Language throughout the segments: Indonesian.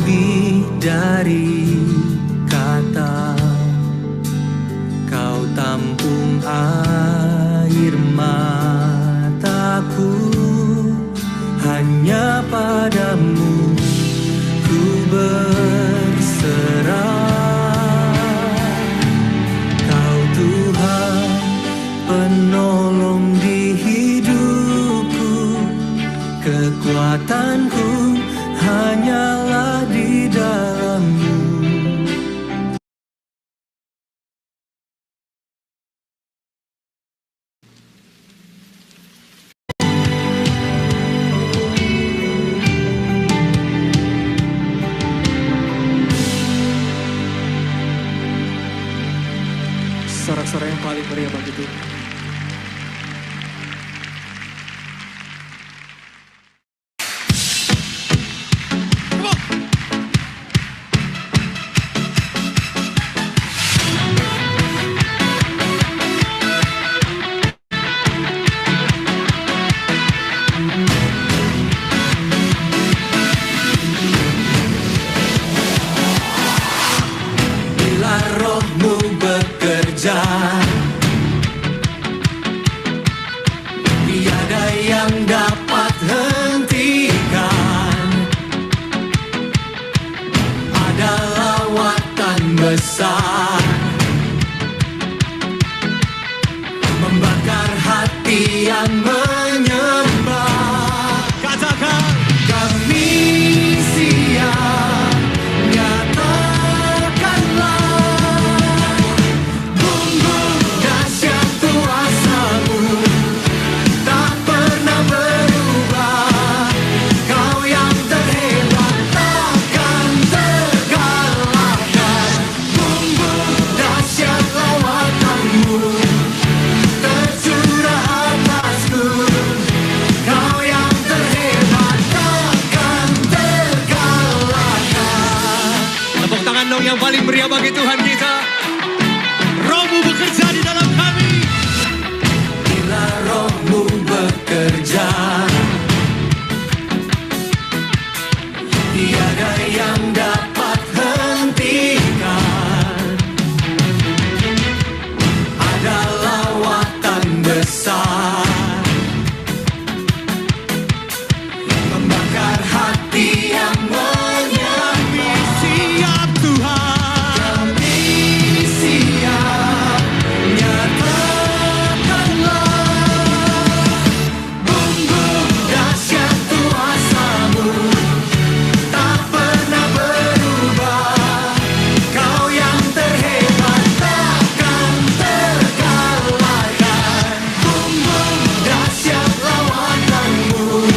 lebih dari kata. Kau tampung air mataku, hanya padamu ku berserah. Kau Tuhan penolong di hidupku, kekuatanku hanyalah di dalam-Mu. Sorak-sorak yang paling meriah bagi Tuhan. Bila Roh-Mu bekerja, tiada yang dapat hentikan. Ada lawatan besar membakar hati yang menyembah. Katakan, Kami siap, nyatakanlah bumbung dahsyat kuasa-Mu, tak pernah berubah. Kau yang terhebat takkan terkalahkan. Bumbung dahsyat lawatan-Mu tercurah atasku. Kau yang terhebat takkan terkalahkan. tepuk tangan dong yang paling meriah bagi Tuhan kita. Roh-Mu bekerja di dalam kami. Bila Roh-Mu bekerja, tiada yang dapat hentikan. Ada lawatan besar membakar hati yang menyembah. Siap Tuhan. Kami siap, nyatakanlah bumbung dahsyat kuasa-Mu, tak pernah berubah. Kau yang terhebat takkan terkalahkan. Bumbung dahsyat lawatan-Mu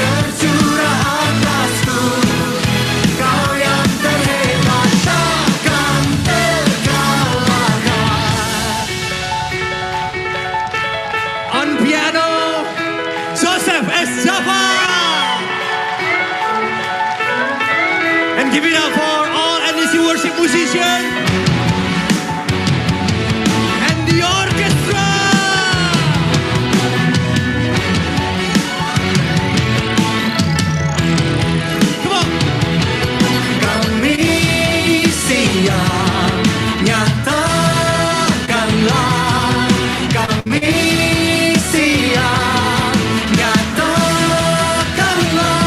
tercurah atasku. Kau yang terhebat takkan terkalahkan. On piano, Joseph S. Java. And give it up for all NDC worship musicians and the orchestra. Come on. Kami siap, nyatakanlah. Kami siap, nyatakanlah.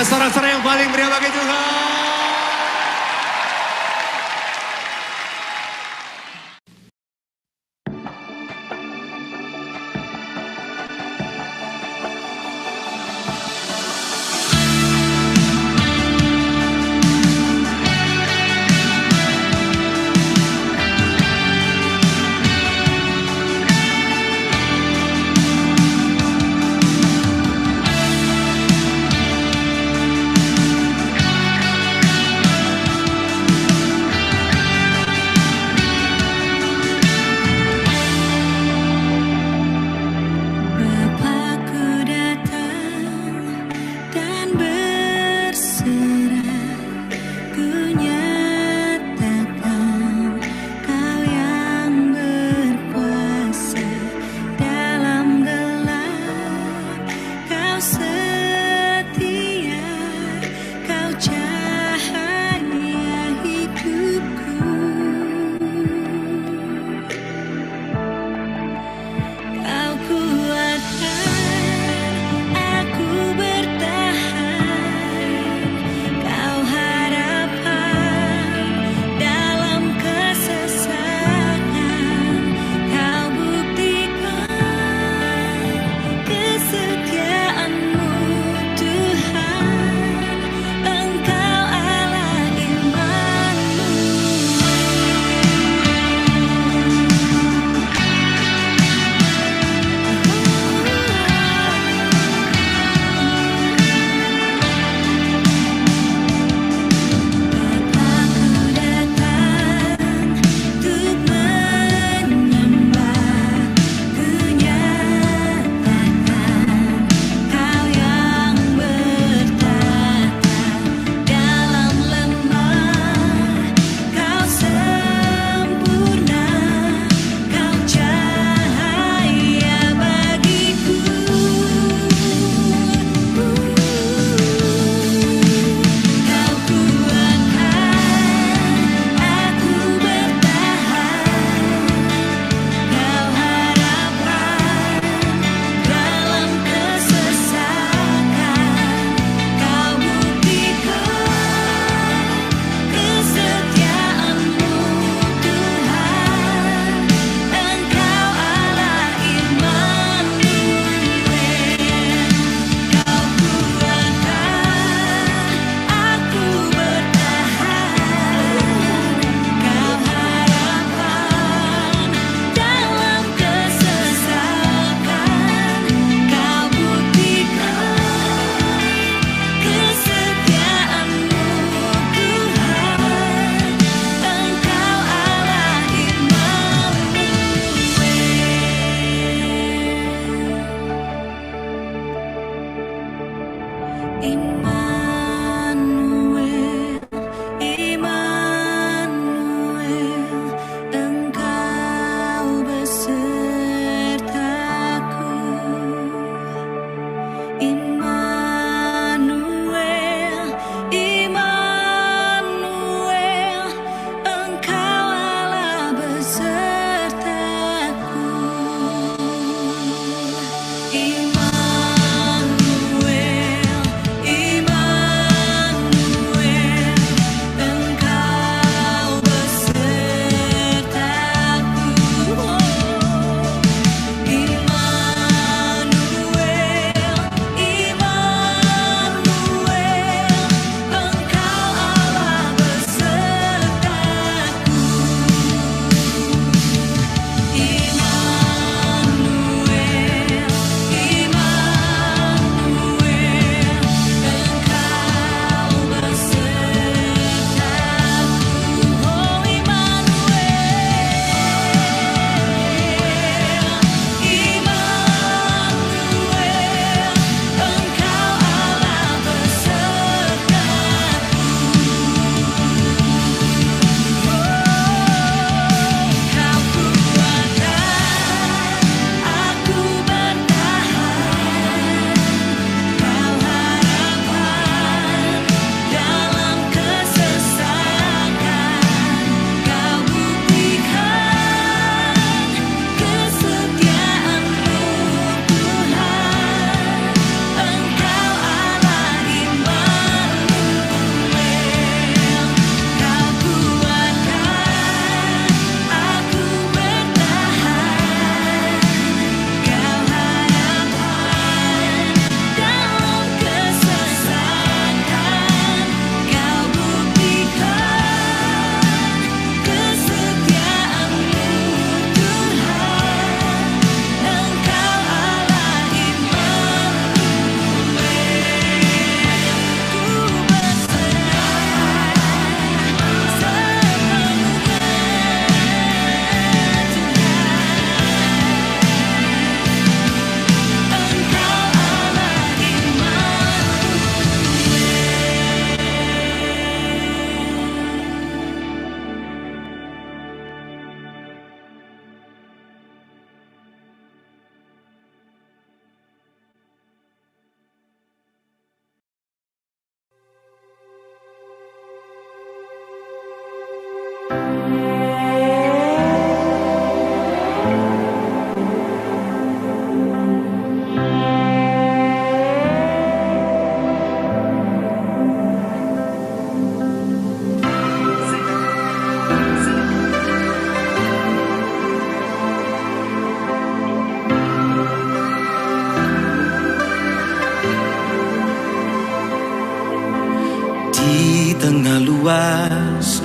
Berikan sorak-sorai yang paling meriah bagi Tuhan.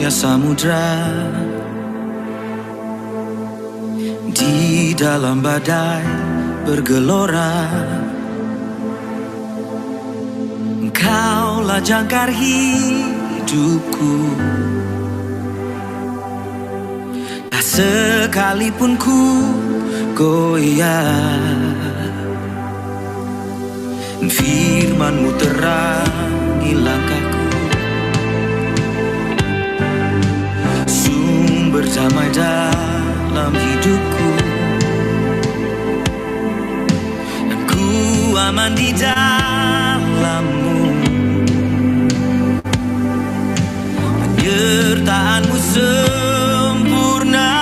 ya samudra, di dalam badai bergelora. Engkaulah jangkar hidupku, tak sekalipun ku goyah. Firman-Mu terangi langkahku, sumber damai dalam hidupku, dan ku aman di dalam-Mu. Penyertaan-Mu sempurna,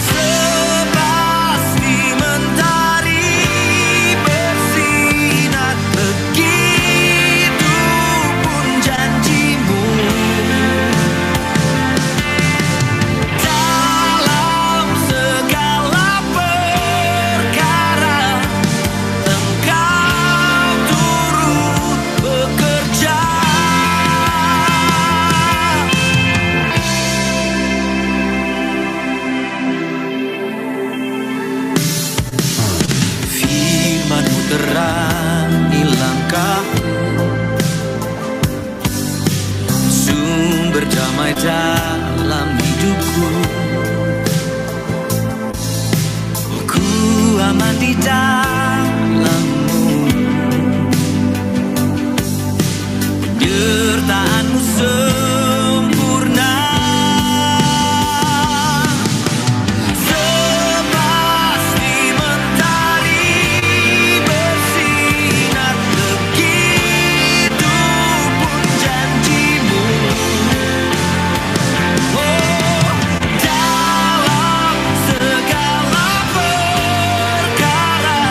sepasti mentari bersinar, begitu pun janji-Mu. Dalam segala perkara Engkau turut bekerja. Firman-Mu terangi langkahku, sumber damai dalam hidupku. Ku aman di dalam-Mu, penyertaan-Mu sempurna. Sepasti mentari bersinar, begitu pun janji-Mu. Oh, dalam segala perkara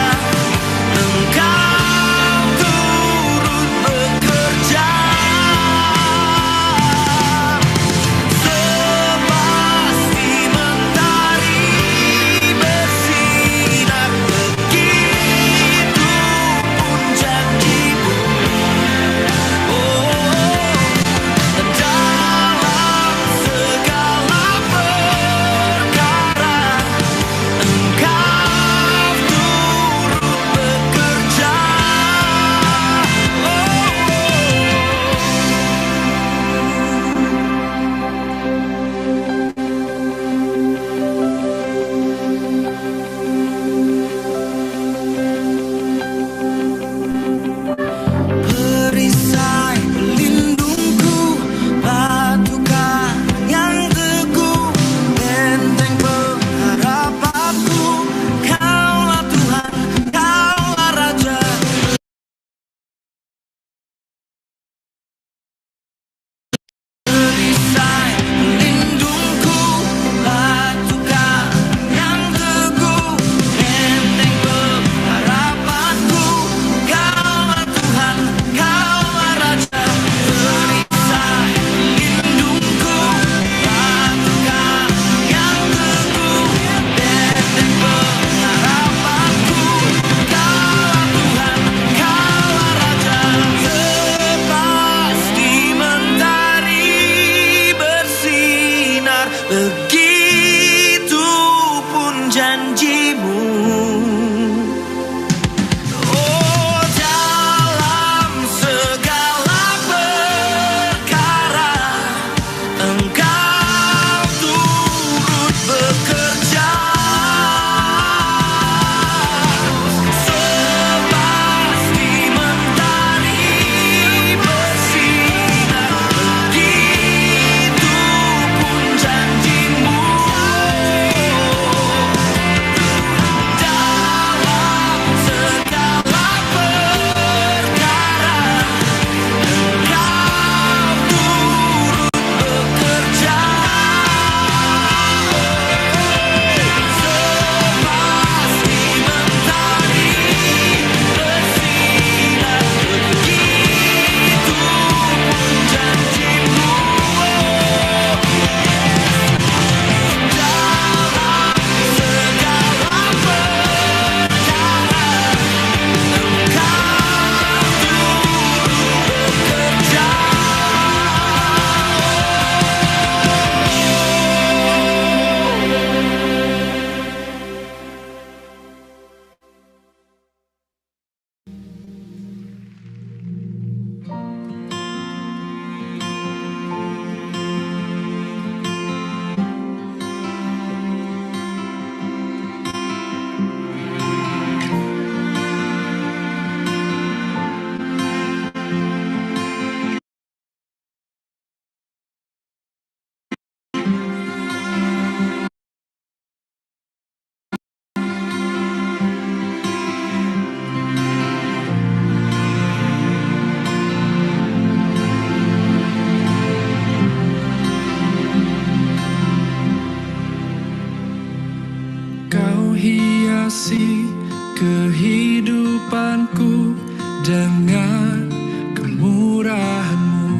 hiasi kehidupanku dengan kemurahan-Mu.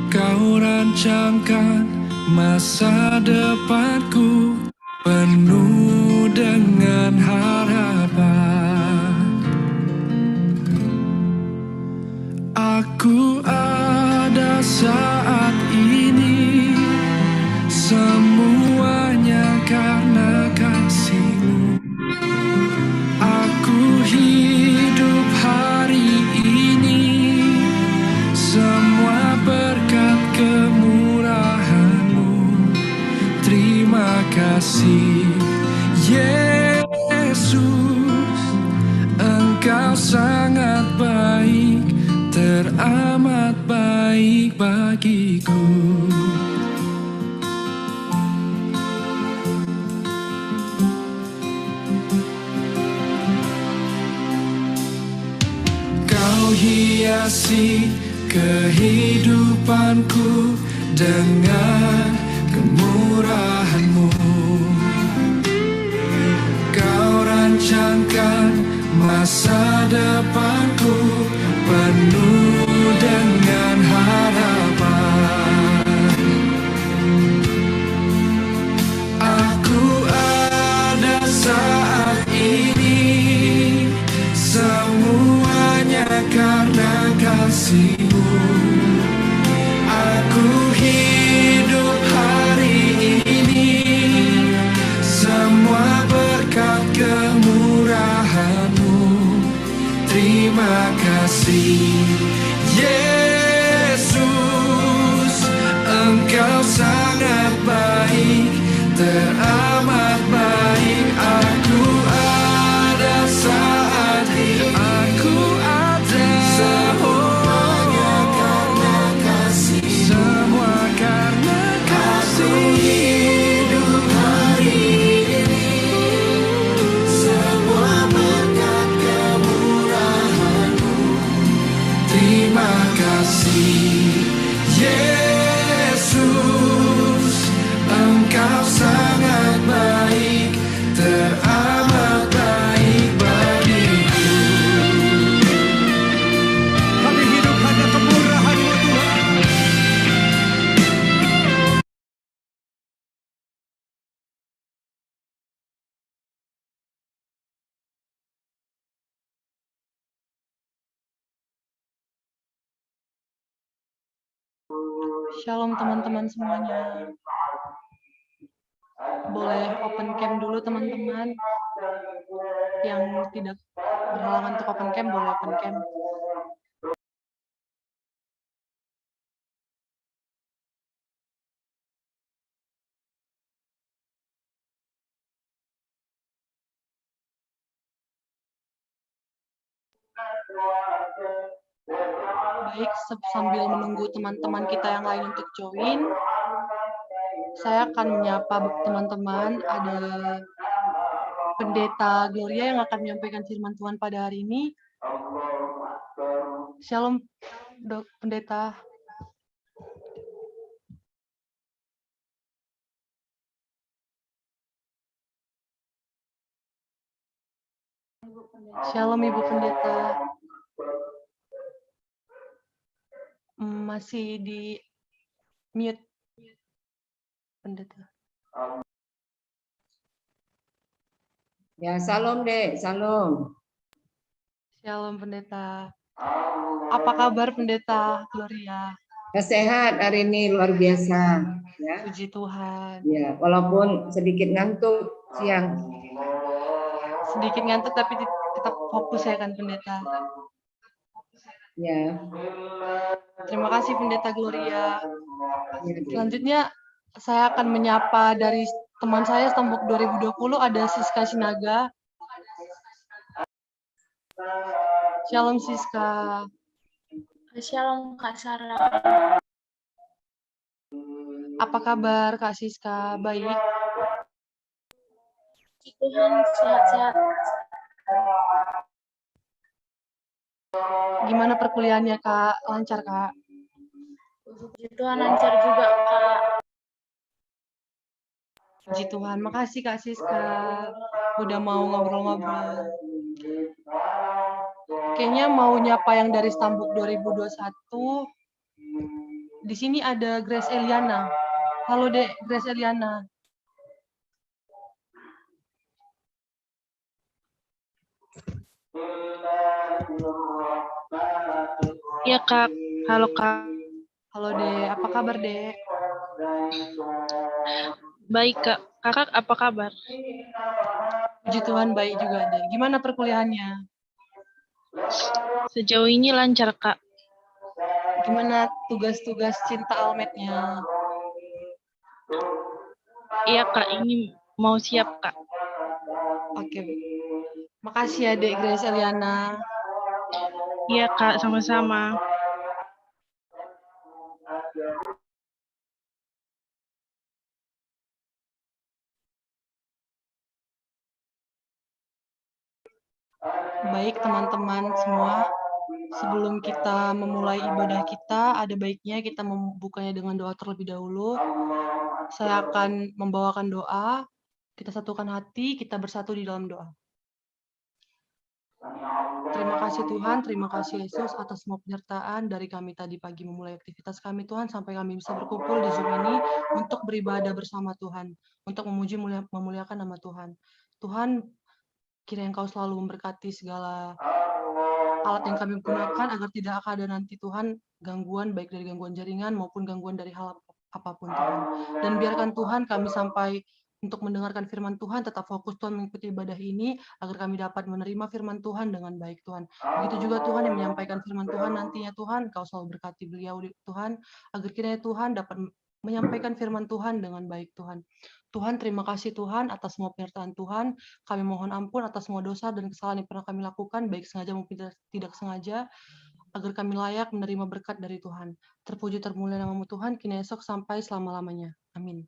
Kau rancangkan masa depanku penuh dengan harapan. Aku ada saat ini, semuanya karena kasih-Mu. Aku hidup hari ini, semua berkat kemurahan-Mu. Terima kasih Yesus, Engkau sangat baik, teramat baik bagiku. Kau hiasi kehidupanku dengan kemurahan-Mu. Kau rancangkan masa depanku penuh dengan harapan. Aku ada saat ini, semuanya karena kasih-Mu. Aku hidup hari ini, semua berkat kemurahan-Mu. Terima kasih Yesus, Engkau sangat baik, teramat baik. Aku ada saat ini, aku ada, semuanya karena kasih, semua karena kasih. Aku hidup hari ini, semua berkat kemurahan-Mu. Terima kasih Yesus, Engkau sangat baik, teramat baik bagiku. Kami hidup hanya kemurahan-Mu Tuhan. Shalom teman-teman semuanya. Boleh open cam dulu teman-teman. Yang tidak berhalangan untuk open cam boleh open cam. Baik, sambil menunggu teman-teman kita yang lain untuk join, saya akan menyapa teman-teman. Ada Pendeta Gloria yang akan menyampaikan firman Tuhan pada hari ini. Shalom, Dok Pendeta. Shalom Ibu Pendeta. Masih di mute Pendeta. Ya, salam Dek, salam. Shalom Pendeta. Apa kabar Pendeta Gloria? Sehat hari ini luar biasa, ya. Puji Tuhan. Ya, walaupun sedikit ngantuk siang. Sedikit ngantuk tapi tetap fokus ya kan Pendeta. Ya. Terima kasih Pendeta Gloria. Ya, Dek. Selanjutnya saya akan menyapa dari teman saya Tembok 2020, ada Siska Sinaga. Shalom Siska. Shalom Kak Sarah. Apa kabar Kak Siska? Baik. Puji Tuhan, sehat-sehat. Gimana perkuliahannya Kak? Lancar Kak? Puji Tuhan, lancar juga Kak. Puji Tuhan. Makasih Kak Siska udah mau ngobrol-ngobrol. Kayaknya mau nyapa yang dari Stambuk 2021. Di sini ada Grace Eliana. Halo Dek, Grace Eliana. Iya Kak, halo Kak. Halo Dek, apa kabar Dek? Baik Kak, Kakak apa kabar? Puji Tuhan baik juga Dek. Gimana perkuliahannya? Sejauh ini lancar Kak. Gimana tugas-tugas cinta almetnya? Iya Kak, ini mau siap Kak. Oke. Makasih ya Dek Grace Eliana. Iya Kak, sama-sama. Baik teman-teman semua, sebelum kita memulai ibadah kita, ada baiknya kita membukanya dengan doa terlebih dahulu. Saya akan membawakan doa, kita satukan hati, kita bersatu di dalam doa. Terima kasih Tuhan, terima kasih Yesus atas semua penyertaan dari kami tadi pagi memulai aktivitas kami Tuhan, sampai kami bisa berkumpul di Zoom ini untuk beribadah bersama Tuhan, untuk memuji memuliakan nama Tuhan. Tuhan, kiranya Engkau selalu memberkati segala alat yang kami gunakan agar tidak ada nanti Tuhan gangguan, baik dari gangguan jaringan maupun gangguan dari hal apapun Tuhan. Dan biarkan Tuhan kami sampai untuk mendengarkan firman Tuhan, tetap fokus Tuhan mengikuti ibadah ini, agar kami dapat menerima firman Tuhan dengan baik Tuhan. Begitu juga Tuhan yang menyampaikan firman Tuhan nantinya Tuhan, Kau selalu berkati beliau Tuhan, agar kiranya Tuhan dapat menyampaikan firman Tuhan dengan baik Tuhan. Tuhan, terima kasih Tuhan atas semua penyertaan Tuhan. Kami mohon ampun atas semua dosa dan kesalahan yang pernah kami lakukan, baik sengaja maupun tidak sengaja, agar kami layak menerima berkat dari Tuhan. Terpuji termulia nama-Mu Tuhan, kini esok sampai selama-lamanya. Amin.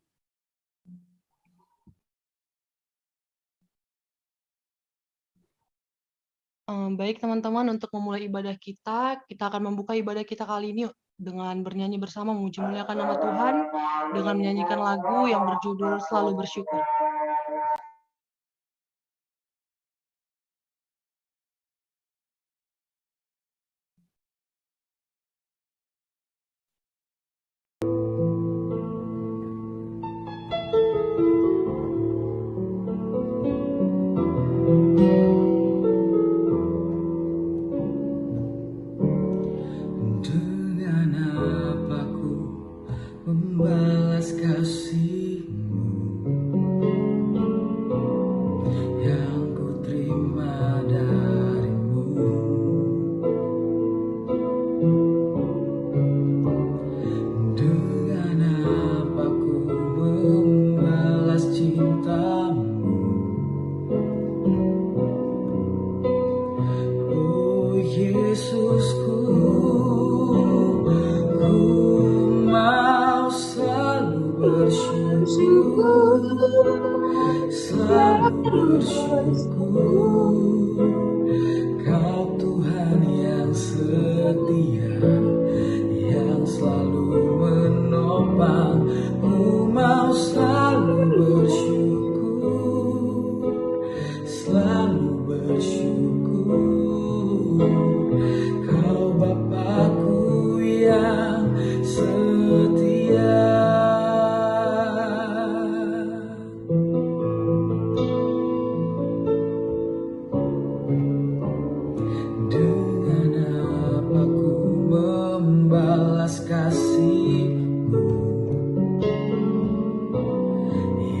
Baik teman-teman, untuk memulai ibadah kita akan membuka ibadah kita kali ini dengan bernyanyi bersama memuji muliakan nama Tuhan, dengan menyanyikan lagu yang berjudul Selalu Bersyukur. Dengan apa ku membalas kasih-Mu yang ku terima dari-Mu. Dengan apa ku membalas cinta-Mu, oh Yesusku. Ku mau selalu bersyukur, selalu bersyukur. Kau Tuhan yang setia, yang selalu menopang. Ku mau selalu bersyukur, selalu bersyukur. Kau Bapakku yang setia. Dengan apa ku membalas kasih-Mu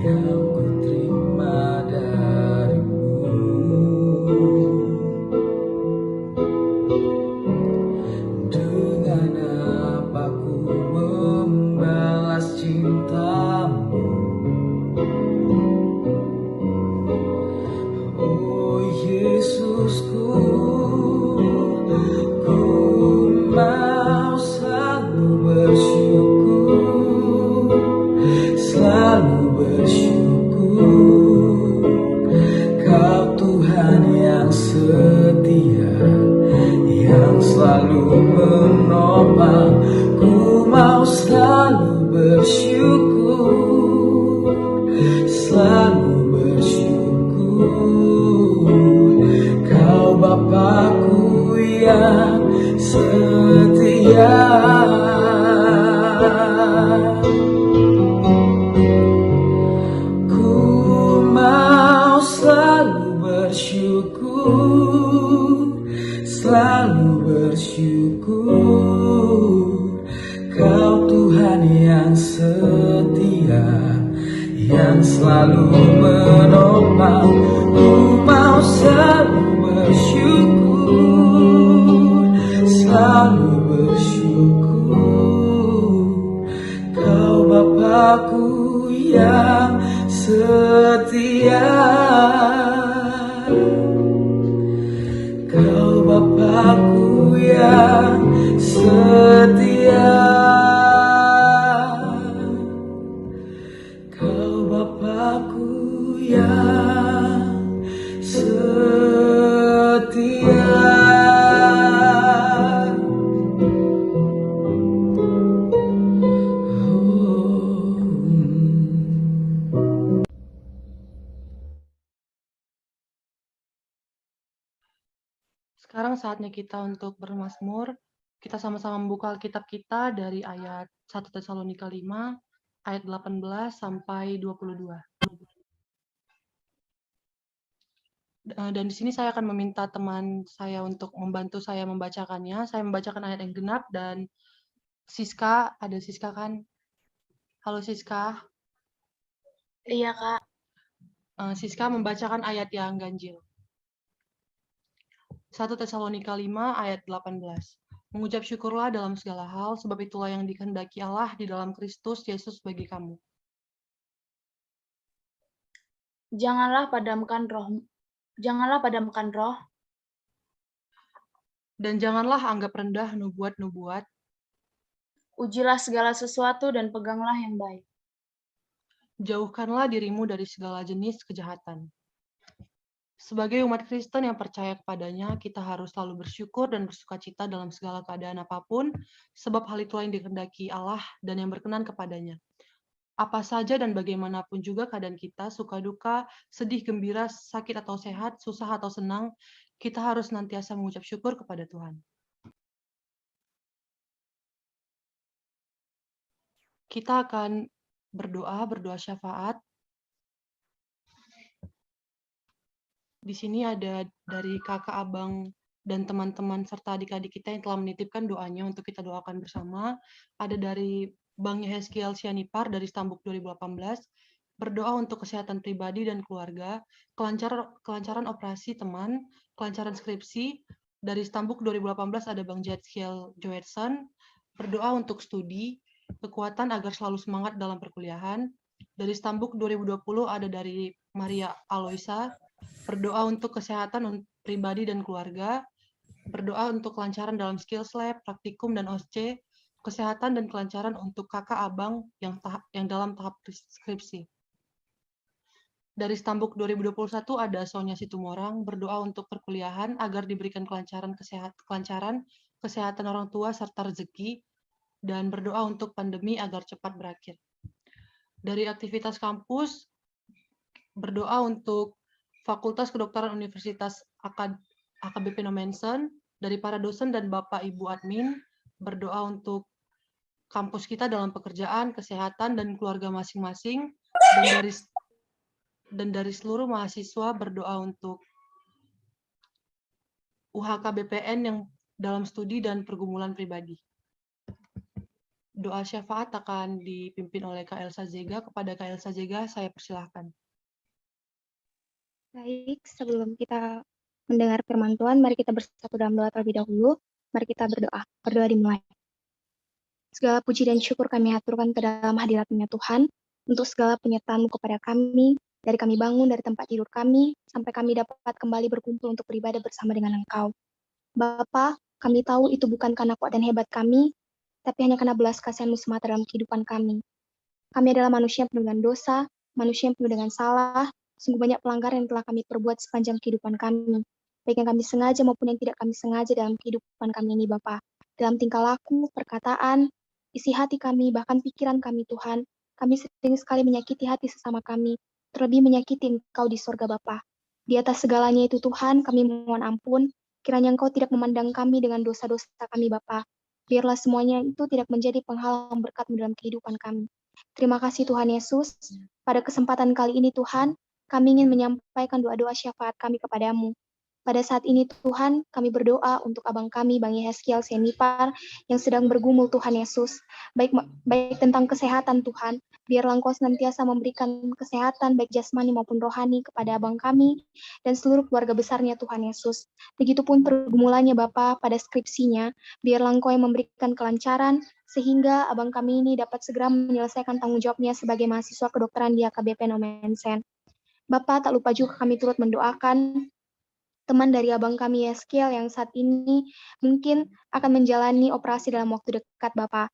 yang ku terima dari-Mu. Dengan apa ku Tuhan yang setia, yang selalu menopang. Ku mau selalu bersyukur, selalu bersyukur. Kau Bapakku yang setia, Kau Bapakku yang setia, Kau Bapakku yang setia. Sekarang saatnya kita untuk bermazmur. Kita sama-sama membuka Alkitab kita dari ayat 1 Tesalonika 5, ayat 18 sampai 22. Dan di sini saya akan meminta teman saya untuk membantu saya membacakannya. Saya membacakan ayat yang genap dan Siska, ada Siska kan? Halo Siska. Iya, Kak. Siska membacakan ayat yang ganjil. 1 Tesalonika 5 ayat 18. Mengucap syukurlah dalam segala hal, sebab itulah yang dikehendaki Allah di dalam Kristus Yesus bagi kamu. Janganlah padamkan roh, Dan janganlah anggap rendah nubuat-nubuat, ujilah segala sesuatu dan peganglah yang baik. jauhkanlah dirimu dari segala jenis kejahatan. Sebagai umat Kristen yang percaya kepadanya, kita harus selalu bersyukur dan bersukacita dalam segala keadaan apapun, sebab hal itulah yang dikehendaki Allah dan yang berkenan kepadanya. Apa saja dan bagaimanapun juga keadaan kita, suka duka, sedih, gembira, sakit atau sehat, susah atau senang, kita harus senantiasa mengucap syukur kepada Tuhan. Kita akan berdoa syafaat. Di sini ada dari kakak, abang, dan teman-teman serta adik-adik kita yang telah menitipkan doanya untuk kita doakan bersama. Ada dari Bang Yehezkiel Sianipar dari Stambuk 2018, berdoa untuk kesehatan pribadi dan keluarga, kelancaran operasi teman, kelancaran skripsi. Dari Stambuk 2018 ada Bang Yehezkiel Joerson, berdoa untuk studi, kekuatan agar selalu semangat dalam perkuliahan. Dari Stambuk 2020 ada dari Maria Aloisa, berdoa untuk kesehatan pribadi dan keluarga, berdoa untuk kelancaran dalam skills lab, praktikum, dan OSCE, kesehatan dan kelancaran untuk kakak abang yang dalam tahap skripsi. Dari Stambuk 2021 ada Sonia Situmorang, berdoa untuk perkuliahan agar diberikan kelancaran kesehatan orang tua serta rezeki, dan berdoa untuk pandemi agar cepat berakhir. Dari aktivitas kampus, berdoa untuk Fakultas Kedokteran Universitas AKBP Nomensen, dari para dosen dan Bapak Ibu admin, berdoa untuk kampus kita dalam pekerjaan, kesehatan, dan keluarga masing-masing, dan dari seluruh mahasiswa berdoa untuk UHK BPN yang dalam studi dan pergumulan pribadi. Doa syafaat akan dipimpin oleh Kak Elsa Zega. Kepada Kak Elsa Zega, saya persilahkan. Baik, sebelum kita mendengar firman Tuhan, mari kita bersatu dalam doa terlebih dahulu. Mari kita berdoa. Berdoa dimulai. Segala puji dan syukur kami aturkan ke dalam hadirat-Nya Tuhan, untuk segala penyertaan-Mu kepada kami, dari kami bangun dari tempat tidur kami, sampai kami dapat kembali berkumpul untuk beribadah bersama dengan Engkau. Bapa, kami tahu itu bukan karena kuat dan hebat kami, tapi hanya karena belas kasihan-Mu semata dalam kehidupan kami. Kami adalah manusia yang penuh dengan dosa, manusia yang penuh dengan salah. Sungguh banyak pelanggaran yang telah kami perbuat sepanjang kehidupan kami, baik yang kami sengaja maupun yang tidak kami sengaja dalam kehidupan kami ini, Bapa. Dalam tingkah laku, perkataan, isi hati kami, bahkan pikiran kami, Tuhan, kami sering sekali menyakiti hati sesama kami, terlebih menyakiti Engkau di sorga, Bapa. Di atas segalanya itu, Tuhan, kami mohon ampun, kiranya Engkau tidak memandang kami dengan dosa-dosa kami, Bapa. Biarlah semuanya itu tidak menjadi penghalang berkat-Mu dalam kehidupan kami. Terima kasih Tuhan Yesus, pada kesempatan kali ini Tuhan, kami ingin menyampaikan doa-doa syafaat kami kepadamu. Pada saat ini Tuhan, kami berdoa untuk abang kami, Bang Yehezkiel Senipar, yang sedang bergumul Tuhan Yesus. Baik tentang kesehatan Tuhan, biarlah Engkau senantiasa memberikan kesehatan baik jasmani maupun rohani kepada abang kami dan seluruh keluarga besarnya Tuhan Yesus. Begitupun pergumulannya Bapa pada skripsinya, biarlah Engkau yang memberikan kelancaran, sehingga abang kami ini dapat segera menyelesaikan tanggung jawabnya sebagai mahasiswa kedokteran di AKBP Nomensen. Bapak, tak lupa juga kami turut mendoakan teman dari abang kami Yehezkiel yang saat ini mungkin akan menjalani operasi dalam waktu dekat, Bapak.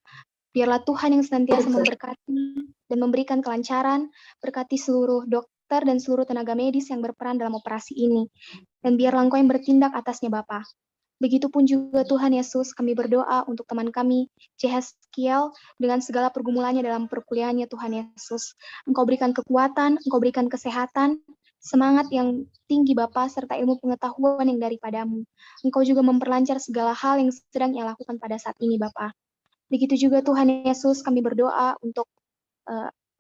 Biarlah Tuhan yang senantiasa memberkati dan memberikan kelancaran, berkati seluruh dokter dan seluruh tenaga medis yang berperan dalam operasi ini. Dan biarlah Engkau yang bertindak atasnya, Bapak. Begitupun juga Tuhan Yesus, kami berdoa untuk teman kami, Yehezkiel, dengan segala pergumulannya dalam perkuliahannya Tuhan Yesus. Engkau berikan kekuatan, Engkau berikan kesehatan, semangat yang tinggi Bapa, serta ilmu pengetahuan yang daripadamu. Engkau juga memperlancar segala hal yang sedang ia lakukan pada saat ini Bapa. Begitu juga Tuhan Yesus, kami berdoa untuk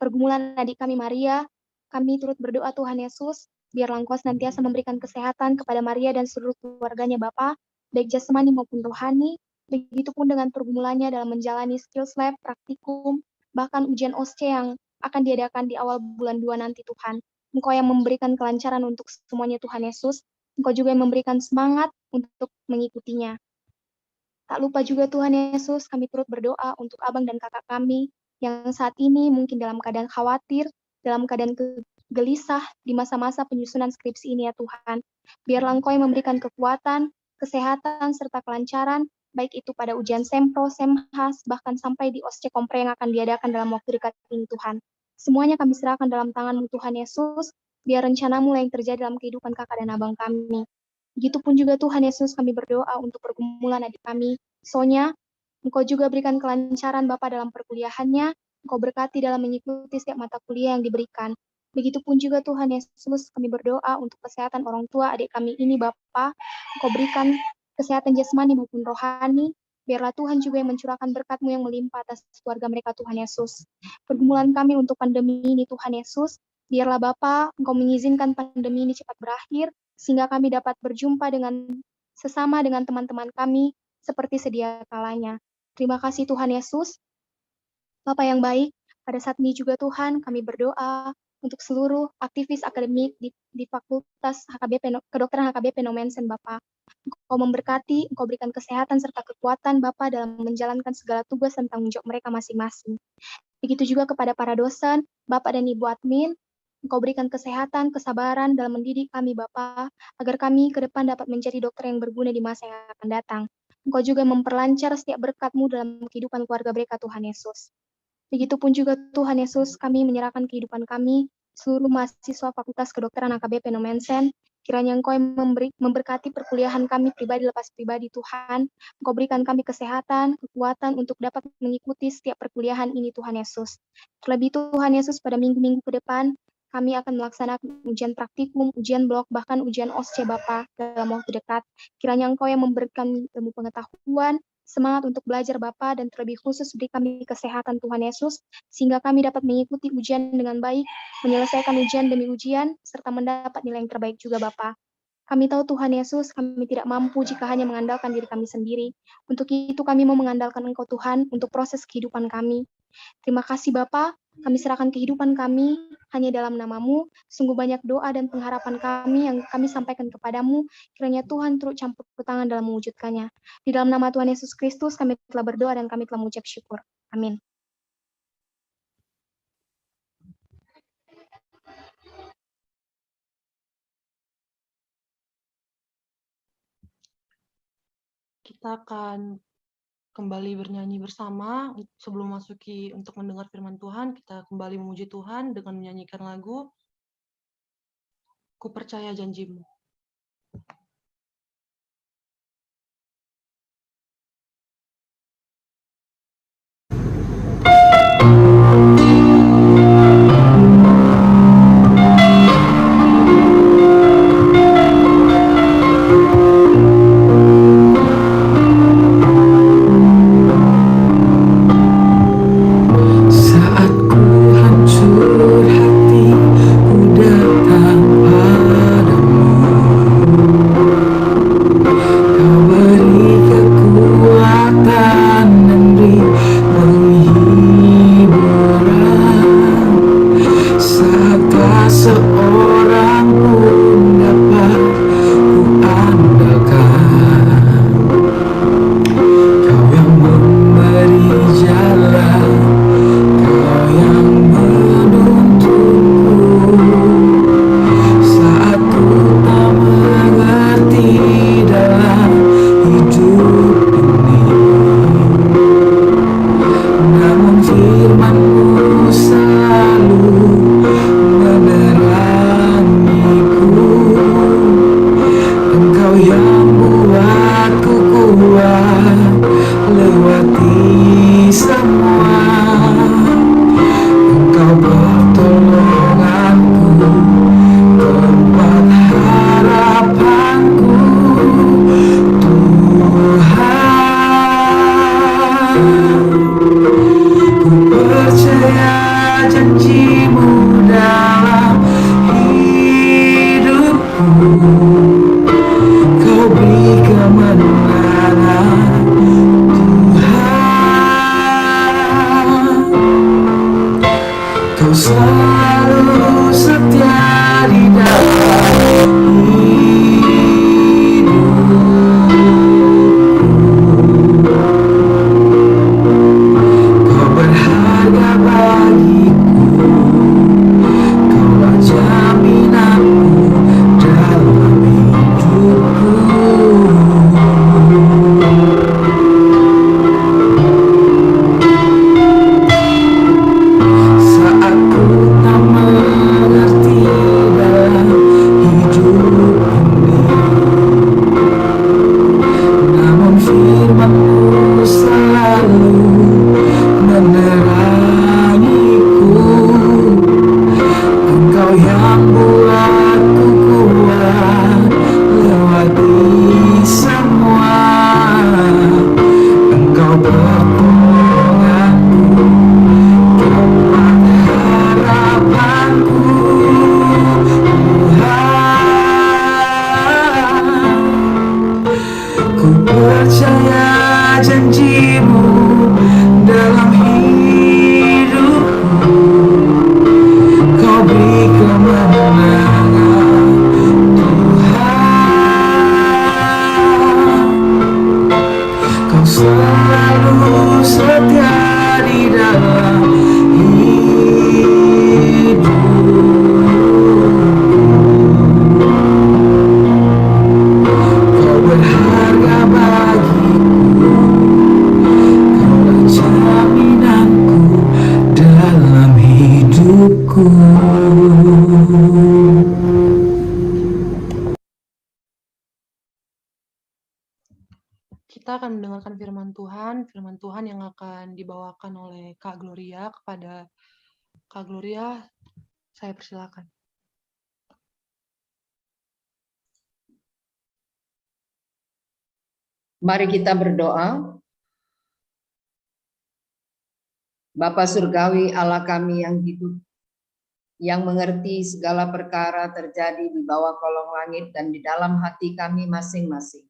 pergumulan adik kami Maria. Kami turut berdoa Tuhan Yesus, biarlah Engkau senantiasa memberikan kesehatan kepada Maria dan seluruh keluarganya Bapa, baik jasmani maupun rohani. Begitupun dengan pergumulannya dalam menjalani skills lab, praktikum, bahkan ujian OSCE yang akan diadakan di awal bulan 2 nanti Tuhan. Engkau yang memberikan kelancaran untuk semuanya Tuhan Yesus. Engkau juga yang memberikan semangat untuk mengikutinya. Tak lupa juga Tuhan Yesus, kami turut berdoa untuk abang dan kakak kami yang saat ini mungkin dalam keadaan khawatir, dalam keadaan gelisah di masa-masa penyusunan skripsi ini ya Tuhan. Biarlah Engkau yang memberikan kekuatan, kesehatan, serta kelancaran, baik itu pada ujian Sempro, Semhas, bahkan sampai di OSCE Kompre yang akan diadakan dalam waktu dekat ini Tuhan. Semuanya kami serahkan dalam tangan-Mu Tuhan Yesus, biar rencana-Mu yang terjadi dalam kehidupan kakak dan abang kami. Begitupun juga Tuhan Yesus, kami berdoa untuk pergumulan adik kami, Sonya. Engkau juga berikan kelancaran Bapa dalam perkuliahannya, Engkau berkati dalam mengikuti setiap mata kuliah yang diberikan. Begitupun juga Tuhan Yesus, kami berdoa untuk kesehatan orang tua adik kami ini Bapa, Engkau berikan kesehatan jasmani maupun rohani. Biarlah Tuhan juga yang mencurahkan berkat-Mu yang melimpah atas keluarga mereka Tuhan Yesus. Pergumulan kami untuk pandemi ini Tuhan Yesus, biarlah Bapa Engkau mengizinkan pandemi ini cepat berakhir, sehingga kami dapat berjumpa dengan sesama dengan teman-teman kami seperti sedia kalanya. Terima kasih Tuhan Yesus. Bapa yang baik, pada saat ini juga Tuhan kami berdoa untuk seluruh aktivis akademik di Fakultas Kedokteran HKBP Nomensen Bapa. Engkau memberkati, Engkau berikan kesehatan serta kekuatan Bapa dalam menjalankan segala tugas dan tanggung jawab mereka masing-masing. Begitu juga kepada para dosen, Bapak dan Ibu admin, Engkau berikan kesehatan, kesabaran dalam mendidik kami Bapa, agar kami ke depan dapat menjadi dokter yang berguna di masa yang akan datang. Engkau juga memperlancar setiap berkat-Mu dalam kehidupan keluarga mereka Tuhan Yesus. Begitupun juga Tuhan Yesus, kami menyerahkan kehidupan kami, seluruh mahasiswa Fakultas Kedokteran HKBP Nomensen, kiranya Engkau yang memberkati perkuliahan kami pribadi lepas pribadi Tuhan. Engkau berikan kami kesehatan, kekuatan untuk dapat mengikuti setiap perkuliahan ini Tuhan Yesus. Terlebih Tuhan Yesus pada minggu-minggu ke depan, kami akan melaksanakan ujian praktikum, ujian blok, bahkan ujian OSCE Bapa dalam waktu dekat. Kiranya Engkau yang memberikan ilmu pengetahuan, semangat untuk belajar Bapa, dan terlebih khusus beri kami kesehatan Tuhan Yesus, sehingga kami dapat mengikuti ujian dengan baik, menyelesaikan ujian demi ujian, serta mendapat nilai yang terbaik juga Bapa. Kami tahu Tuhan Yesus, kami tidak mampu jika hanya mengandalkan diri kami sendiri. Untuk itu kami mau mengandalkan Engkau Tuhan untuk proses kehidupan kami. Terima kasih Bapa, kami serahkan kehidupan kami hanya dalam nama-Mu. Sungguh banyak doa dan pengharapan kami yang kami sampaikan kepadamu. Kiranya Tuhan turut campur tangan dalam mewujudkannya. Di dalam nama Tuhan Yesus Kristus kami telah berdoa dan kami telah mengucap syukur. Amin. Kita akan kembali bernyanyi bersama. Sebelum masuki untuk mendengar firman Tuhan, kita kembali memuji Tuhan dengan menyanyikan lagu Ku Percaya Janji-Mu. Saat ku hancur hati, ku datang padamu. selalu setia di dalam hidupku. Kau berharga bagiku, Kaulah jaminanku dalam hidupku. Saat ku tak mengerti dalam hidup ini, namun firman-Mu selalu menerangiku. Engkau yang buatku kuat lewati semua. Engkau pertolonganku, tempat harapanku, Tuhan. Ku percaya janji-Mu dalam hidupku. Kau beri kemenangan, Tuhan. Kau selalu setia di dalam hidupku. Kau berharga bagiku, Kaulah jaminanku dalam hidupku. Kita akan mendengarkan firman Tuhan yang akan dibawakan oleh Kak Gloria. Kepada Kak Gloria, saya persilakan. Mari kita berdoa. Bapa Surgawi, Allah kami yang hidup, yang mengerti segala perkara terjadi di bawah kolong langit dan di dalam hati kami masing-masing.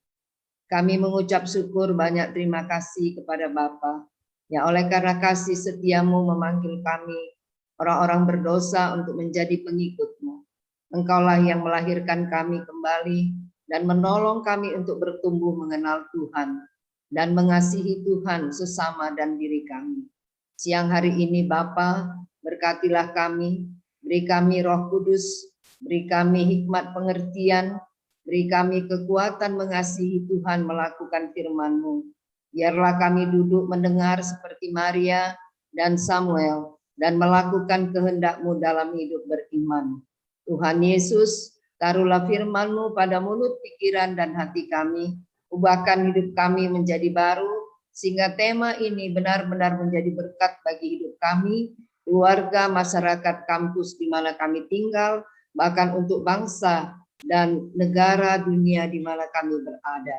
Kami mengucap syukur banyak terima kasih kepada Bapa, yang oleh karena kasih setia-Mu memanggil kami, orang-orang berdosa, untuk menjadi pengikut-Mu. Engkaulah yang melahirkan kami kembali dan menolong kami untuk bertumbuh mengenal Tuhan dan mengasihi Tuhan sesama dan diri kami. Siang hari ini Bapa, berkatilah kami, beri kami Roh Kudus, beri kami hikmat pengertian, beri kami kekuatan mengasihi Tuhan melakukan firman-Mu. Biarlah kami duduk mendengar seperti Maria dan Samuel dan melakukan kehendak-Mu dalam hidup beriman. Tuhan Yesus, taruhlah firman-Mu pada mulut, pikiran, dan hati kami. Ubahkan hidup kami menjadi baru, sehingga tema ini benar-benar menjadi berkat bagi hidup kami, keluarga, masyarakat, kampus di mana kami tinggal, bahkan untuk bangsa dan negara dunia di mana kami berada.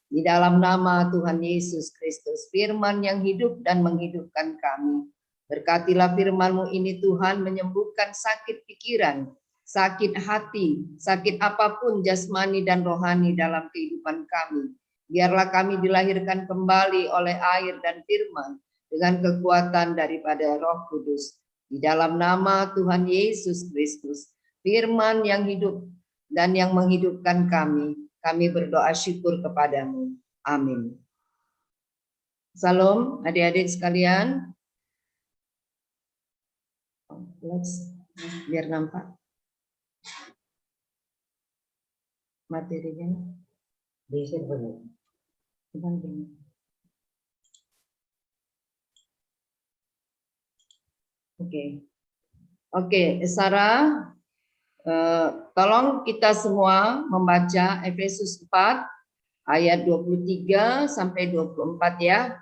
Di dalam nama Tuhan Yesus Kristus, firman yang hidup dan menghidupkan kami. Berkatilah firman-Mu ini Tuhan, menyembuhkan sakit pikiran, sakit hati, sakit apapun jasmani dan rohani dalam kehidupan kami. Biarlah kami dilahirkan kembali oleh air dan firman dengan kekuatan daripada Roh Kudus. Di dalam nama Tuhan Yesus Kristus, firman yang hidup dan yang menghidupkan kami berdoa syukur kepadamu. Amin. Salam adik-adik sekalian. Biar nampak materinya. Oke, Sarah, tolong kita semua membaca Efesus 4 ayat 23 sampai 24 ya.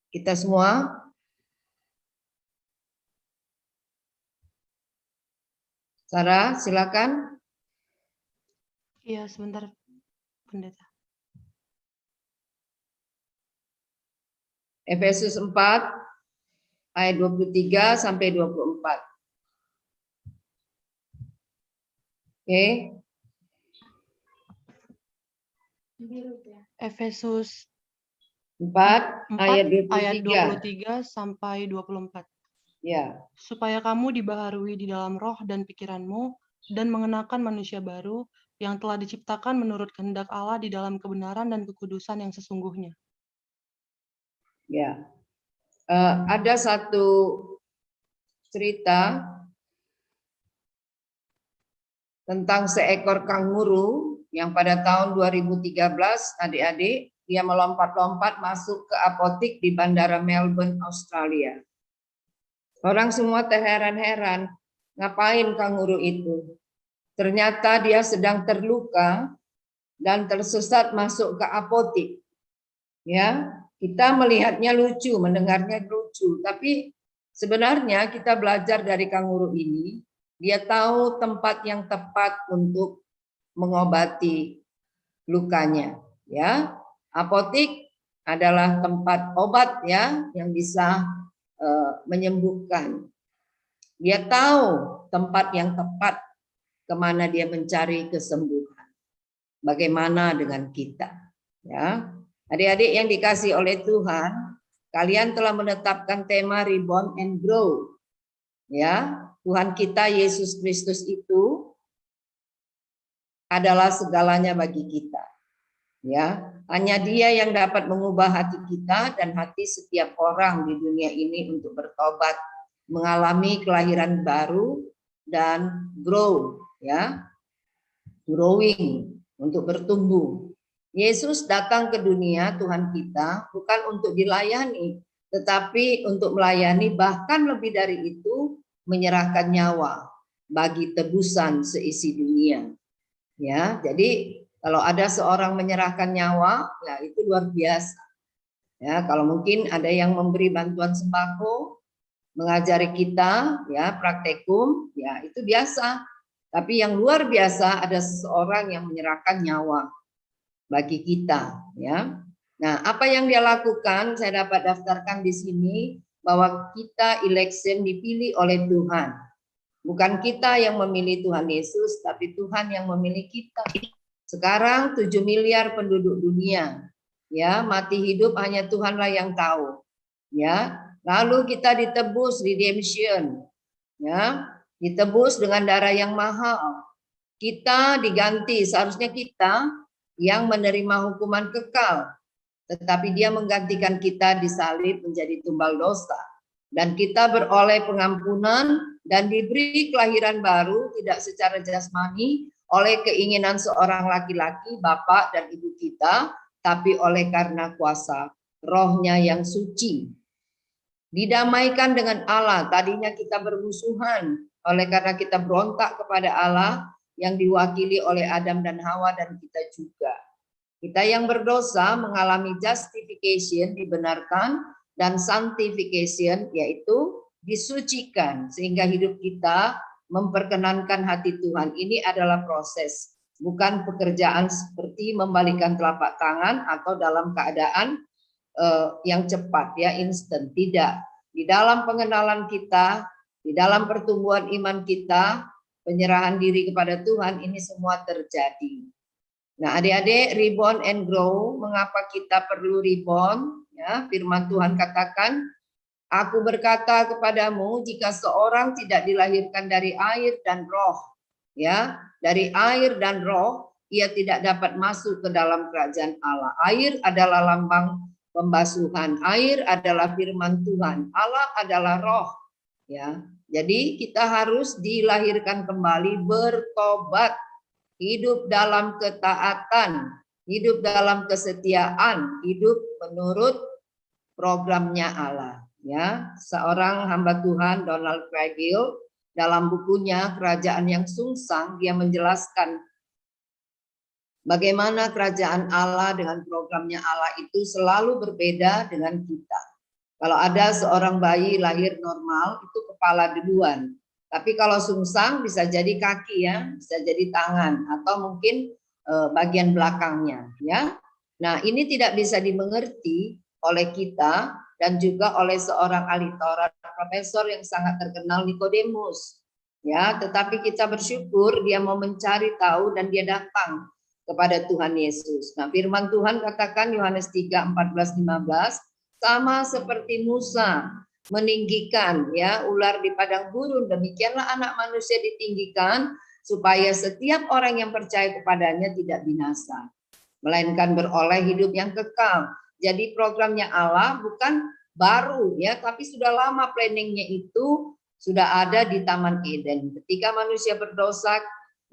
Kita semua. Sarah, silakan. Iya, sebentar, Pendeta. Efesus 4 ayat 23 sampai 24. Oke. Efesus 4 ayat 23. ayat 23 sampai 24. Ya, supaya kamu dibaharui di dalam roh dan pikiranmu, dan mengenakan manusia baru yang telah diciptakan menurut kehendak Allah di dalam kebenaran dan kekudusan yang sesungguhnya. ya. Ada satu cerita tentang seekor kanguru yang pada tahun 2013, adik-adik, dia melompat-lompat masuk ke apotik di Bandara Melbourne, Australia. Orang semua terheran-heran, ngapain kanguru itu? Ternyata dia sedang terluka dan tersesat masuk ke apotik. Ya, kita melihatnya lucu, mendengarnya lucu, tapi sebenarnya kita belajar dari kanguru ini, dia tahu tempat yang tepat untuk mengobati lukanya. Ya, apotik adalah tempat obat ya yang bisa menyembuhkan. Dia tahu tempat yang tepat kemana dia mencari kesembuhan. Bagaimana dengan kita? Ya, adik-adik yang dikasih oleh Tuhan, kalian telah menetapkan tema Reborn and Grow. Ya, Tuhan kita Yesus Kristus itu adalah segalanya bagi kita. Ya, hanya Dia yang dapat mengubah hati kita dan hati setiap orang di dunia ini untuk bertobat, mengalami kelahiran baru dan grow, ya, growing, untuk bertumbuh. Yesus datang ke dunia, Tuhan kita, bukan untuk dilayani, tetapi untuk melayani, bahkan lebih dari itu, menyerahkan nyawa bagi tebusan seisi dunia. Ya, jadi kalau ada seorang menyerahkan nyawa, ya itu luar biasa. Ya, kalau mungkin ada yang memberi bantuan sembako, mengajari kita, ya praktekum, ya itu biasa. Tapi yang luar biasa ada seseorang yang menyerahkan nyawa bagi kita, ya. Nah, apa yang dia lakukan? Saya dapat daftarkan di sini bahwa kita election dipilih oleh Tuhan. Bukan kita yang memilih Tuhan Yesus, tapi Tuhan yang memilih kita. Sekarang 7 miliar penduduk dunia, ya mati hidup hanya Tuhanlah yang tahu, ya. Lalu kita ditebus redemption, ya, ditebus dengan darah yang mahal. Kita diganti, seharusnya kita yang menerima hukuman kekal, tetapi Dia menggantikan kita disalib menjadi tumbal dosa. Dan kita beroleh pengampunan dan diberi kelahiran baru tidak secara jasmani oleh keinginan seorang laki-laki, bapak dan ibu kita, tapi oleh karena kuasa Roh-Nya yang suci. Didamaikan dengan Allah, tadinya kita bermusuhan, oleh karena kita berontak kepada Allah yang diwakili oleh Adam dan Hawa dan kita juga. Kita yang berdosa mengalami justification, dibenarkan, dan sanctification, yaitu disucikan sehingga hidup kita memperkenankan hati Tuhan. Ini adalah proses, bukan pekerjaan seperti membalikan telapak tangan atau dalam keadaan yang cepat, ya instan. Tidak. Di dalam pengenalan kita, di dalam pertumbuhan iman kita, penyerahan diri kepada Tuhan, ini semua terjadi. Nah, adik-adik, reborn and grow. Mengapa kita perlu reborn? Ya, firman Tuhan katakan, Aku berkata kepadamu, jika seorang tidak dilahirkan dari air dan roh, ya, dari air dan roh, ia tidak dapat masuk ke dalam kerajaan Allah. Air adalah lambang pembasuhan, air adalah firman Tuhan, Allah adalah roh, ya. Jadi kita harus dilahirkan kembali, bertobat, hidup dalam ketaatan, hidup dalam kesetiaan, hidup menurut programnya Allah. Ya, seorang hamba Tuhan, Donald Craighill, dalam bukunya Kerajaan yang Sungsang, dia menjelaskan bagaimana kerajaan Allah dengan programnya Allah itu selalu berbeda dengan kita. Kalau ada seorang bayi lahir normal, itu kepala duluan. Tapi kalau sungsang bisa jadi kaki, ya, bisa jadi tangan, atau mungkin bagian belakangnya. Ya, nah ini tidak bisa dimengerti oleh kita dan juga oleh seorang ahli Taurat, profesor yang sangat terkenal, Nikodemus. Ya, tetapi kita bersyukur dia mau mencari tahu dan dia datang kepada Tuhan Yesus. Nah, firman Tuhan katakan Yohanes 3, 14, 15, sama seperti Musa meninggikan ya ular di padang gurun, demikianlah anak manusia ditinggikan supaya setiap orang yang percaya kepadanya tidak binasa, melainkan beroleh hidup yang kekal. Jadi programnya Allah bukan baru ya, tapi sudah lama planningnya itu sudah ada di Taman Eden. Ketika manusia berdosa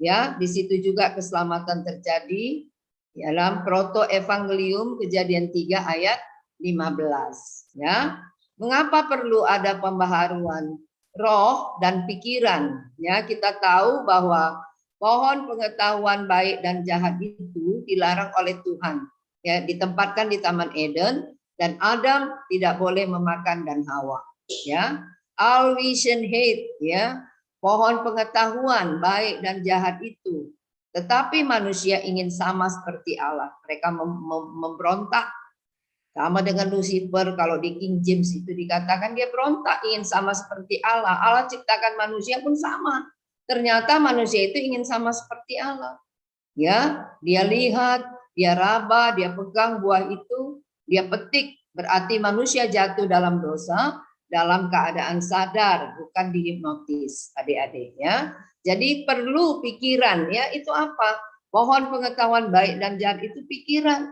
ya, di situ juga keselamatan terjadi dalam proto evangelium Kejadian 3 ayat 15 ya. Mengapa perlu ada pembaharuan roh dan pikiran? Ya, kita tahu bahwa pohon pengetahuan baik dan jahat itu dilarang oleh Tuhan. Ya, ditempatkan di Taman Eden dan Adam tidak boleh memakan dan Hawa. Ya, all vision hate ya, pohon pengetahuan baik dan jahat itu. Tetapi manusia ingin sama seperti Allah. Mereka memberontak. Sama dengan Lucifer, kalau di King James itu dikatakan dia berontak, ingin sama seperti Allah. Allah ciptakan manusia pun sama. Ternyata manusia itu ingin sama seperti Allah. Ya, dia lihat, dia raba, dia pegang buah itu, dia petik. Berarti manusia jatuh dalam dosa, dalam keadaan sadar, bukan dihipnotis, adik-adik ya. Jadi perlu pikiran ya, itu apa? Pohon pengetahuan baik dan jahat itu pikiran.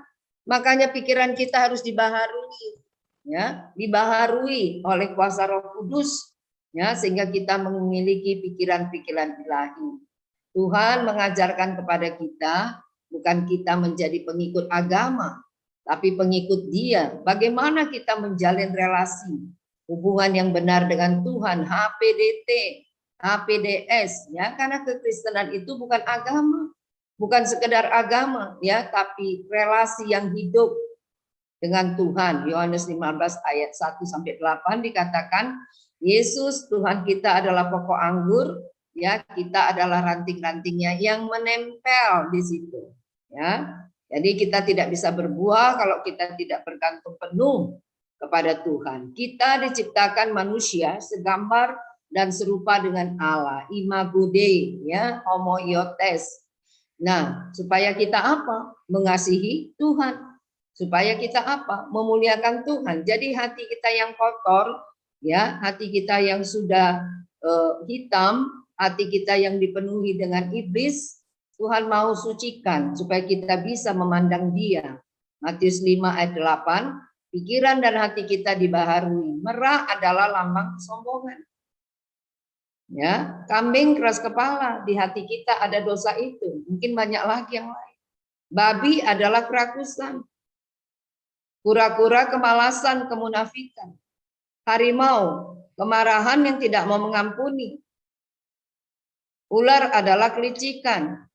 Makanya pikiran kita harus dibaharui, ya, dibaharui oleh kuasa Roh Kudus, ya, sehingga kita memiliki pikiran-pikiran ilahi. Tuhan mengajarkan kepada kita, bukan kita menjadi pengikut agama, tapi pengikut Dia. Bagaimana kita menjalin relasi, hubungan yang benar dengan Tuhan, HPDT, HPDS, ya, karena kekristenan itu bukan agama. Bukan sekedar agama ya, tapi relasi yang hidup dengan Tuhan. Yohanes 15 ayat 1 sampai 8 dikatakan Yesus Tuhan kita adalah pokok anggur ya, kita adalah ranting-rantingnya yang menempel di situ ya. Jadi kita tidak bisa berbuah kalau kita tidak bergantung penuh kepada Tuhan. Kita diciptakan manusia segambar dan serupa dengan Allah, imago Dei ya, homoiotes. Nah, supaya kita apa? Mengasihi Tuhan. Supaya kita apa? Memuliakan Tuhan. Jadi hati kita yang kotor, ya, hati kita yang sudah hitam, hati kita yang dipenuhi dengan iblis, Tuhan mau sucikan supaya kita bisa memandang Dia. Matius 5 ayat 8, pikiran dan hati kita dibaharui. Merah adalah lambang kesombongan. Ya, kambing keras kepala, di hati kita ada dosa itu. Mungkin banyak lagi yang lain. Babi adalah kerakusan. Kura-kura kemalasan, kemunafikan. Harimau, kemarahan yang tidak mau mengampuni. Ular adalah kelicikan.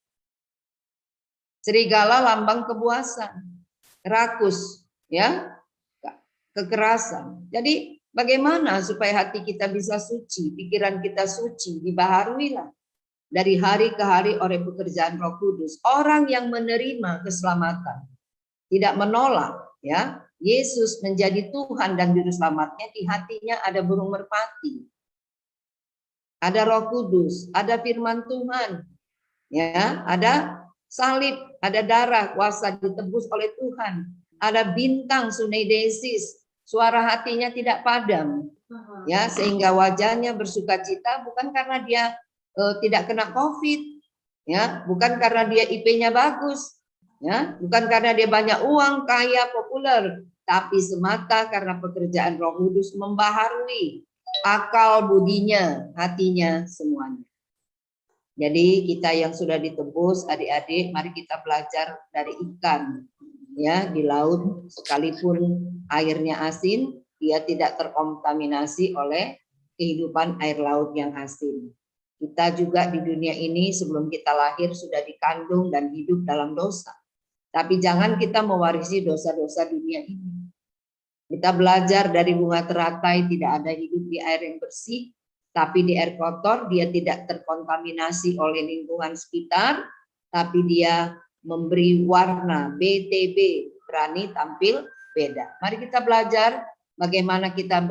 Serigala lambang kebuasan. Rakus, ya, kekerasan. Jadi bagaimana supaya hati kita bisa suci, pikiran kita suci, dibaharuilah dari hari ke hari oleh pekerjaan Roh Kudus. Orang yang menerima keselamatan, tidak menolak, ya, Yesus menjadi Tuhan dan Juru Selamatnya, di hatinya ada burung merpati, ada Roh Kudus, ada Firman Tuhan, ya, ada salib, ada darah, kuasa ditebus oleh Tuhan, ada bintang suneidesis. Suara hatinya tidak padam, ya, sehingga wajahnya bersukacita bukan karena dia tidak kena COVID, ya, bukan karena dia IP-nya bagus, ya, bukan karena dia banyak uang, kaya, populer, tapi semata karena pekerjaan Roh Kudus membaharui akal, budinya, hatinya, semuanya. Jadi kita yang sudah ditebus, adik-adik, mari kita belajar dari ikan. Ya, di laut sekalipun airnya asin, dia tidak terkontaminasi oleh kehidupan air laut yang asin. Kita juga di dunia ini sebelum kita lahir sudah dikandung dan hidup dalam dosa. Tapi jangan kita mewarisi dosa-dosa dunia ini. Kita belajar dari bunga teratai, tidak ada hidup di air yang bersih, tapi di air kotor. Dia tidak terkontaminasi oleh lingkungan sekitar, tapi dia memberi warna BTB, berani tampil beda. Mari kita belajar bagaimana kita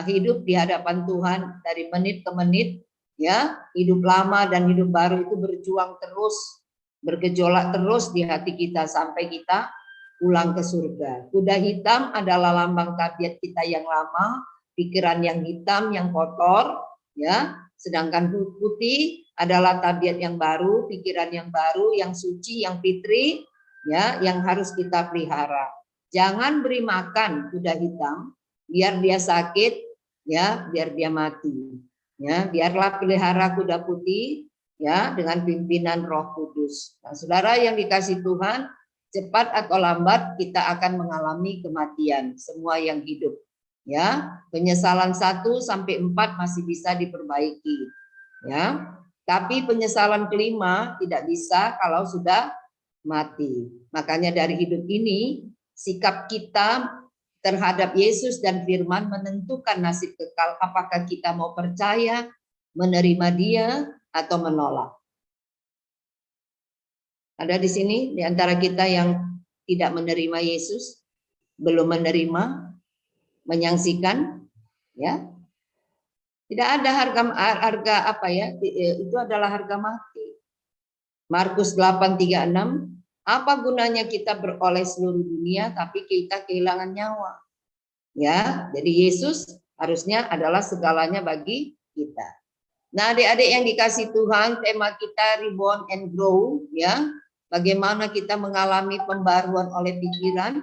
hidup di hadapan Tuhan dari menit ke menit, ya. Hidup lama dan hidup baru itu berjuang terus, bergejolak terus di hati kita sampai kita pulang ke surga. Kuda hitam adalah lambang tabiat kita yang lama, pikiran yang hitam, yang kotor, ya. Sedangkan putih adalah tabiat yang baru, pikiran yang baru, yang suci, yang fitri, ya, yang harus kita pelihara. Jangan beri makan kuda hitam, biar dia sakit, ya, biar dia mati. Ya, biarlah pelihara kuda putih, ya, dengan pimpinan Roh Kudus. Nah, saudara yang dikasih Tuhan, cepat atau lambat kita akan mengalami kematian, semua yang hidup. Ya, penyesalan 1 sampai 4 masih bisa diperbaiki. Ya, tapi penyesalan kelima tidak bisa kalau sudah mati. Makanya dari hidup ini, sikap kita terhadap Yesus dan firman menentukan nasib kekal, apakah kita mau percaya, menerima dia, atau menolak. Ada di sini di antara kita yang tidak menerima Yesus, belum menerima, menyaksikan, ya. Tidak ada harga apa ya, itu adalah harga mati. Markus 8:36, apa gunanya kita beroleh seluruh dunia tapi kita kehilangan nyawa? Ya, jadi Yesus harusnya adalah segalanya bagi kita. Nah, adik-adik yang dikasih Tuhan, tema kita Reborn and Grow, ya. Bagaimana kita mengalami pembaruan oleh pikiran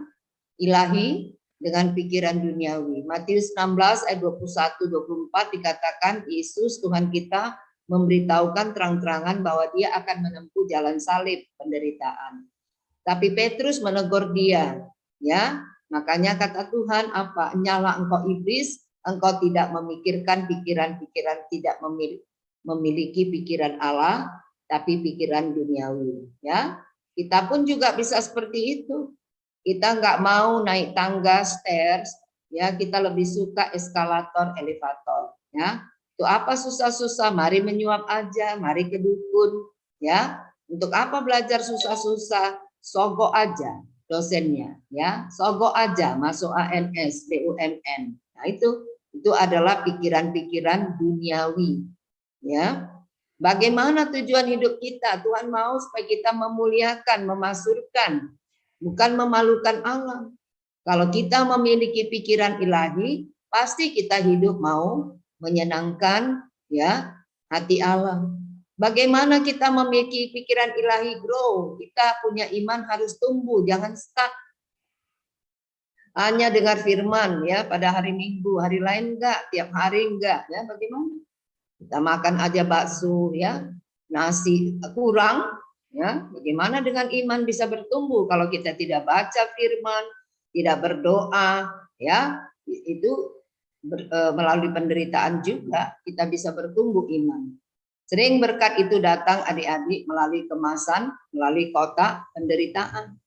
ilahi dengan pikiran duniawi. Matius 16 ayat 21-24 dikatakan Yesus Tuhan kita memberitahukan terang-terangan bahwa dia akan menempuh jalan salib penderitaan. Tapi Petrus menegur dia, ya. Makanya kata Tuhan apa? Nyala engkau iblis, engkau tidak memikirkan pikiran-pikiran, tidak memiliki pikiran Allah, tapi pikiran duniawi. Ya, kita pun juga bisa seperti itu. Kita nggak mau naik tangga stairs, ya kita lebih suka eskalator, elevator. Ya, itu apa susah-susah? Mari menyuap aja, mari ke dukun. Ya, untuk apa belajar susah-susah? Sogok aja dosennya, ya sogok aja masuk ANS, BUMN. Nah itu adalah pikiran-pikiran duniawi, ya. Bagaimana tujuan hidup kita? Tuhan mau supaya kita memuliakan, memasyurkan, bukan memalukan Allah. Kalau kita memiliki pikiran ilahi, pasti kita hidup mau menyenangkan, ya, hati Allah. Bagaimana kita memiliki pikiran ilahi grow? Kita punya iman harus tumbuh, jangan stuck. Hanya dengar firman, ya, pada hari Minggu, hari lain enggak, tiap hari enggak, ya, bagaimana? Kita makan aja bakso, ya, nasi kurang, ya. Bagaimana dengan iman bisa bertumbuh kalau kita tidak baca firman, tidak berdoa, ya? Itu melalui penderitaan juga kita bisa bertumbuh iman. Sering berkat itu datang adik-adik melalui kemasan, melalui kotak penderitaan.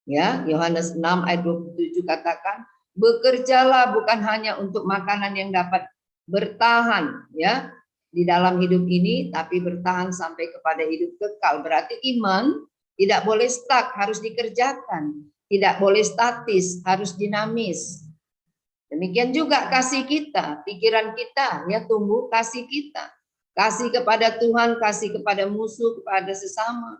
Ya, Yohanes 6 ayat 27 katakan, bekerjalah bukan hanya untuk makanan yang dapat bertahan, ya, di dalam hidup ini, tapi bertahan sampai kepada hidup kekal. Berarti iman tidak boleh stuck, harus dikerjakan. Tidak boleh statis, harus dinamis. Demikian juga kasih kita, pikiran kita, ya, tumbuh kasih kita. Kasih kepada Tuhan, kasih kepada musuh, kepada sesama.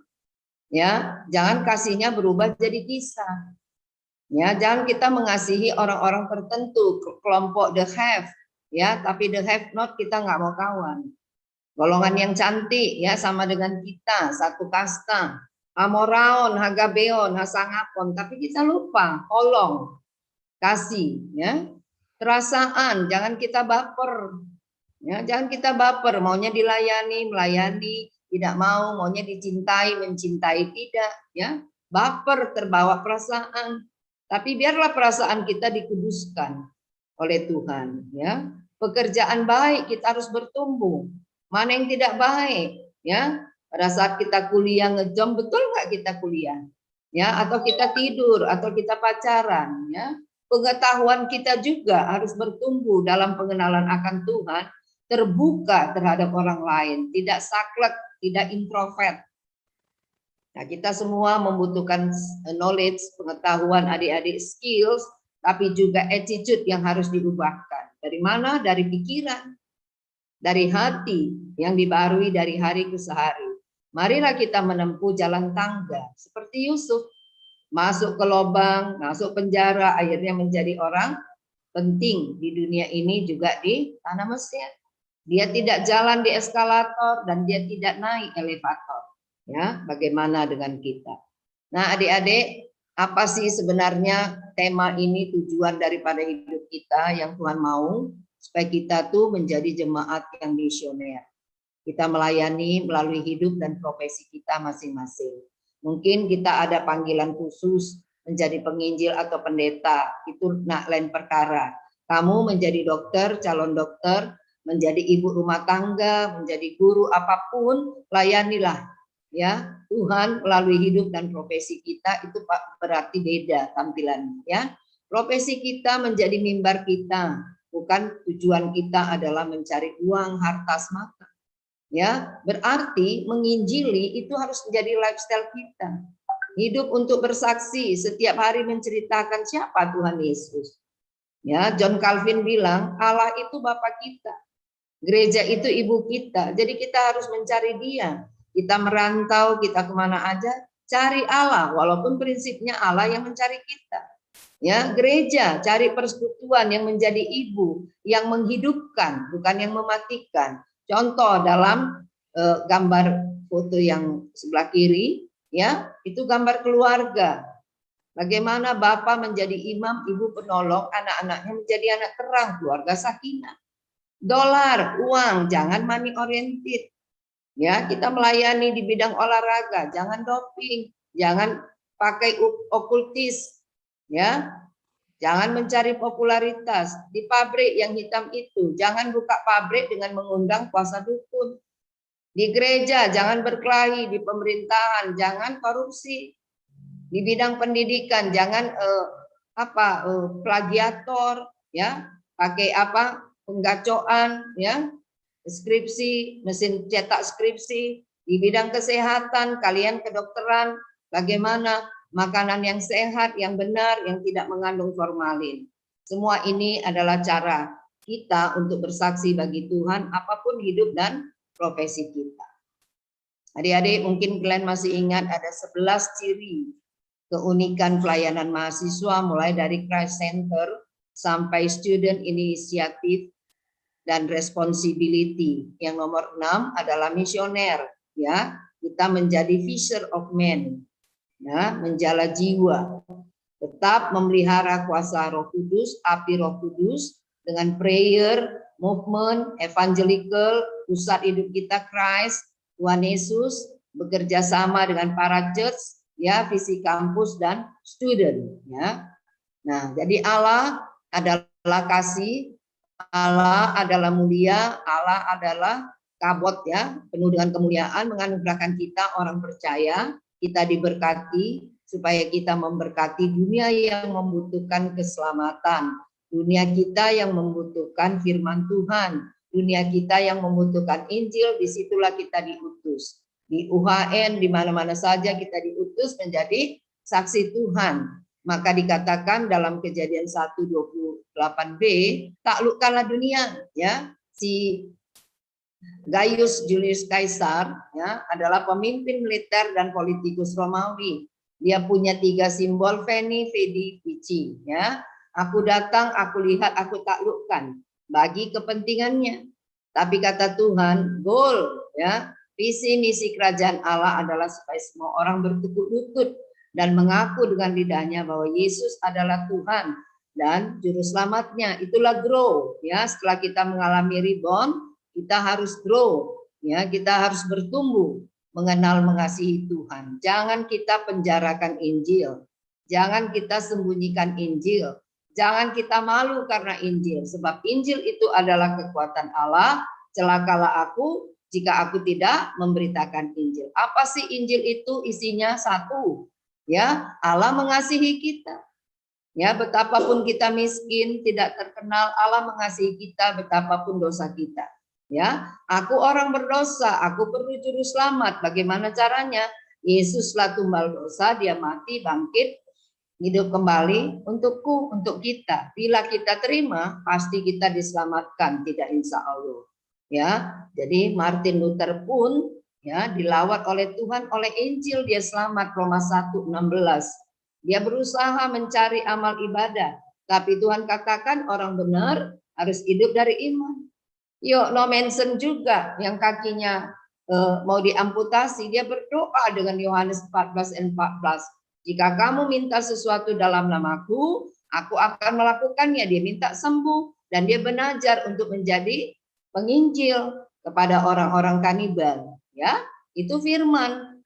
Ya, jangan kasihnya berubah jadi kisah. Ya, jangan kita mengasihi orang-orang tertentu, kelompok the have, ya, tapi the have not kita nggak mau kawan. Golongan yang cantik, ya, sama dengan kita, satu kasta. Amoraon, Hagabeon, Hasangapon, tapi kita lupa, tolong, kasih, ya. Perasaan, jangan kita baper. Ya, jangan kita baper, maunya dilayani, melayani, tidak mau, maunya dicintai, mencintai, tidak, ya. Baper, terbawa perasaan. Tapi biarlah perasaan kita dikuduskan oleh Tuhan, ya. Pekerjaan baik kita harus bertumbuh. Mana yang tidak baik, ya. Pada saat kita kuliah ngejom, betul nggak kita kuliah? Ya, atau kita tidur, atau kita pacaran, ya. Pengetahuan kita juga harus bertumbuh dalam pengenalan akan Tuhan, terbuka terhadap orang lain, tidak saklek, tidak introvert. Nah, kita semua membutuhkan knowledge, pengetahuan adik-adik, skills, tapi juga attitude yang harus diubahkan. Dari mana? Dari pikiran, dari hati yang dibarui dari hari ke hari. Marilah kita menempuh jalan tangga seperti Yusuf, masuk ke lubang, masuk penjara, akhirnya menjadi orang penting di dunia ini juga di tanah Mesir. Dia tidak jalan di eskalator dan dia tidak naik elevator. Ya, bagaimana dengan kita? Nah, adik-adik, apa sih sebenarnya tema ini, tujuan daripada hidup kita yang Tuhan mau supaya kita tuh menjadi jemaat yang misioner. Kita melayani melalui hidup dan profesi kita masing-masing. Mungkin kita ada panggilan khusus menjadi penginjil atau pendeta, itu lain perkara. Kamu menjadi dokter, calon dokter, menjadi ibu rumah tangga, menjadi guru, apapun, layanilah. Ya, Tuhan melalui hidup dan profesi kita itu berarti beda tampilannya. Ya, profesi kita menjadi mimbar kita, bukan tujuan kita adalah mencari uang, harta, semata. Ya, berarti menginjili itu harus menjadi lifestyle kita. Hidup untuk bersaksi, setiap hari menceritakan siapa Tuhan Yesus. Ya, John Calvin bilang Allah itu Bapa kita. Gereja itu ibu kita, jadi kita harus mencari dia. Kita merantau, kita kemana aja, cari Allah, walaupun prinsipnya Allah yang mencari kita. Ya, gereja cari persekutuan yang menjadi ibu, yang menghidupkan, bukan yang mematikan. Contoh dalam gambar foto yang sebelah kiri, ya, itu gambar keluarga. Bagaimana Bapak menjadi imam, ibu penolong, anak-anaknya menjadi anak terang, keluarga sakinah. Dolar, uang, jangan money oriented. Ya, kita melayani di bidang olahraga, jangan doping, jangan pakai okultis, ya. Jangan mencari popularitas di pabrik yang hitam itu. Jangan buka pabrik dengan mengundang kuasa dukun. Di gereja jangan berkelahi, di pemerintahan jangan korupsi. Di bidang pendidikan jangan plagiator, ya. Pakai penggacoan, ya, skripsi, mesin cetak skripsi. Di bidang kesehatan, kalian kedokteran, bagaimana makanan yang sehat, yang benar, yang tidak mengandung formalin. Semua ini adalah cara kita untuk bersaksi bagi Tuhan, apapun hidup dan profesi kita. Adik-adik, mungkin kalian masih ingat ada 11 ciri keunikan pelayanan mahasiswa, mulai dari Christ Center sampai student initiative dan responsibility. Yang nomor 6 adalah misioner, ya. Kita menjadi fisher of men, ya, menjala jiwa. Tetap memelihara kuasa Roh Kudus, api Roh Kudus dengan prayer, movement, evangelical, pusat hidup kita Christ, Tuhan Yesus, bekerja sama dengan para church, ya, visi kampus dan student, ya. Nah, jadi Allah adalah kasih, Allah adalah mulia, Allah adalah kabot, ya, penuh dengan kemuliaan, menganugerahkan kita orang percaya, kita diberkati supaya kita memberkati dunia yang membutuhkan keselamatan, dunia kita yang membutuhkan firman Tuhan, dunia kita yang membutuhkan Injil. Disitulah kita diutus. Di UHN, di mana-mana saja kita diutus menjadi saksi Tuhan. Maka dikatakan dalam Kejadian 1:28b, taklukkanlah dunia, ya. Si Gaius Julius Caesar, ya, adalah pemimpin militer dan politikus Romawi. Dia punya 3 simbol, Veni, Vidi, Vici, ya. Aku datang, aku lihat, aku taklukkan bagi kepentingannya. Tapi kata Tuhan, goal, ya, visi misi kerajaan Allah adalah supaya semua orang bertekuk lutut dan mengaku dengan lidahnya bahwa Yesus adalah Tuhan dan juru selamatnya. Itulah grow, ya. Setelah kita mengalami reborn, kita harus grow, ya. Kita harus bertumbuh, mengenal mengasihi Tuhan. Jangan kita penjarakan Injil, jangan kita sembunyikan Injil, jangan kita malu karena Injil, sebab Injil itu adalah kekuatan Allah. Celakalah aku jika aku tidak memberitakan Injil. Apa sih Injil itu? Isinya satu, ya, Allah mengasihi kita. Ya, betapapun kita miskin, tidak terkenal, Allah mengasihi kita betapapun dosa kita. Ya, aku orang berdosa, aku perlu juru selamat. Bagaimana caranya? Yesuslah tumbal dosa, dia mati, bangkit, hidup kembali untukku, untuk kita. Bila kita terima, pasti kita diselamatkan, tidak insya Allah. Ya, jadi Martin Luther pun, ya, dilawat oleh Tuhan, oleh Injil dia selamat. Roma 1:16. Dia berusaha mencari amal ibadah, Tapi Tuhan katakan orang benar harus hidup dari iman. Yuk, no mention juga yang kakinya mau diamputasi, dia berdoa dengan Yohanes 14:14. Jika kamu minta sesuatu dalam namaku, aku akan melakukannya. Dia minta sembuh dan dia belajar untuk menjadi penginjil kepada orang-orang kanibal. Ya, itu firman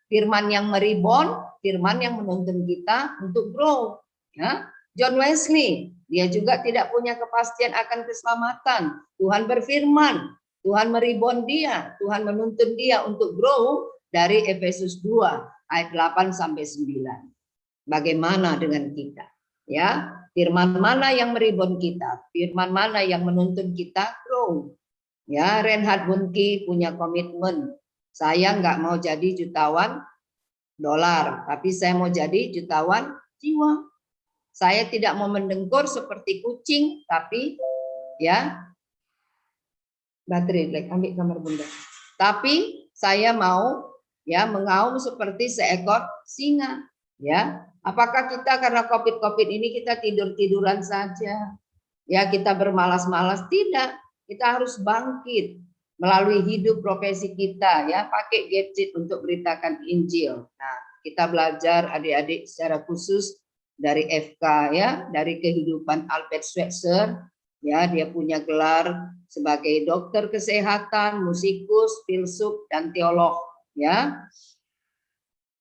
yang meribon, firman yang menuntun kita untuk grow. Ya, John Wesley, dia juga tidak punya kepastian akan keselamatan. Tuhan berfirman, Tuhan meribon dia, Tuhan menuntun dia untuk grow dari Efesus 2 ayat 8 sampai 9. Bagaimana dengan kita? Ya, firman mana yang meribon kita? Firman mana yang menuntun kita grow? Ya, Reinhard Bonnke punya komitmen. Saya nggak mau jadi jutawan dolar, tapi saya mau jadi jutawan jiwa. Saya tidak mau mendengkur seperti kucing, tapi ya baterai, ambil kamar bunda. Tapi saya mau ya mengaum seperti seekor singa. Ya, apakah kita karena COVID ini kita tidur-tiduran saja? Ya, kita bermalas-malas? Tidak. Kita harus bangkit melalui hidup profesi kita, ya, pakai gadget untuk beritakan Injil. Nah, kita belajar adik-adik secara khusus dari FK, ya, dari kehidupan Albert Schweitzer, ya, dia punya gelar sebagai dokter kesehatan, musikus, filsuf, dan teolog, ya.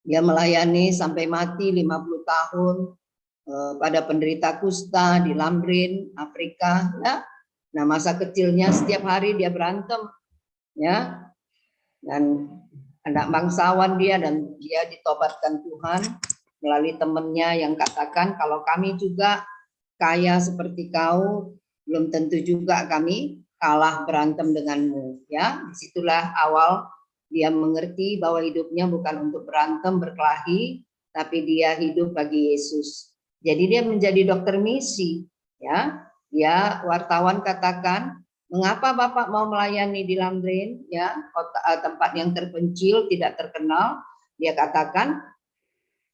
Dia melayani sampai mati 50 tahun pada penderita kusta di Lambrin, Afrika, ya. Nah, masa kecilnya setiap hari dia berantem, ya, dan anak bangsawan dia, dan dia ditobatkan Tuhan melalui temannya yang katakan, kalau kami juga kaya seperti kau, belum tentu juga kami kalah berantem denganmu. Ya, disitulah awal dia mengerti bahwa hidupnya bukan untuk berantem berkelahi, tapi dia hidup bagi Yesus. Jadi dia menjadi dokter misi. Ya, dia wartawan katakan, mengapa Bapak mau melayani di Lambrin, ya, tempat yang terpencil, tidak terkenal? Dia katakan,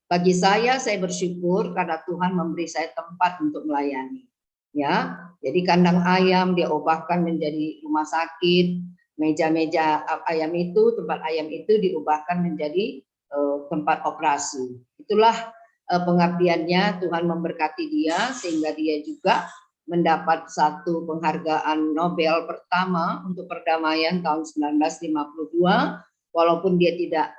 bagi saya bersyukur karena Tuhan memberi saya tempat untuk melayani. Ya, jadi kandang ayam dia ubahkan menjadi rumah sakit, meja-meja ayam itu, tempat ayam itu diubahkan menjadi tempat operasi. Itulah pengabdiannya. Tuhan memberkati dia sehingga dia juga mendapat satu penghargaan Nobel pertama untuk perdamaian tahun 1952, walaupun dia tidak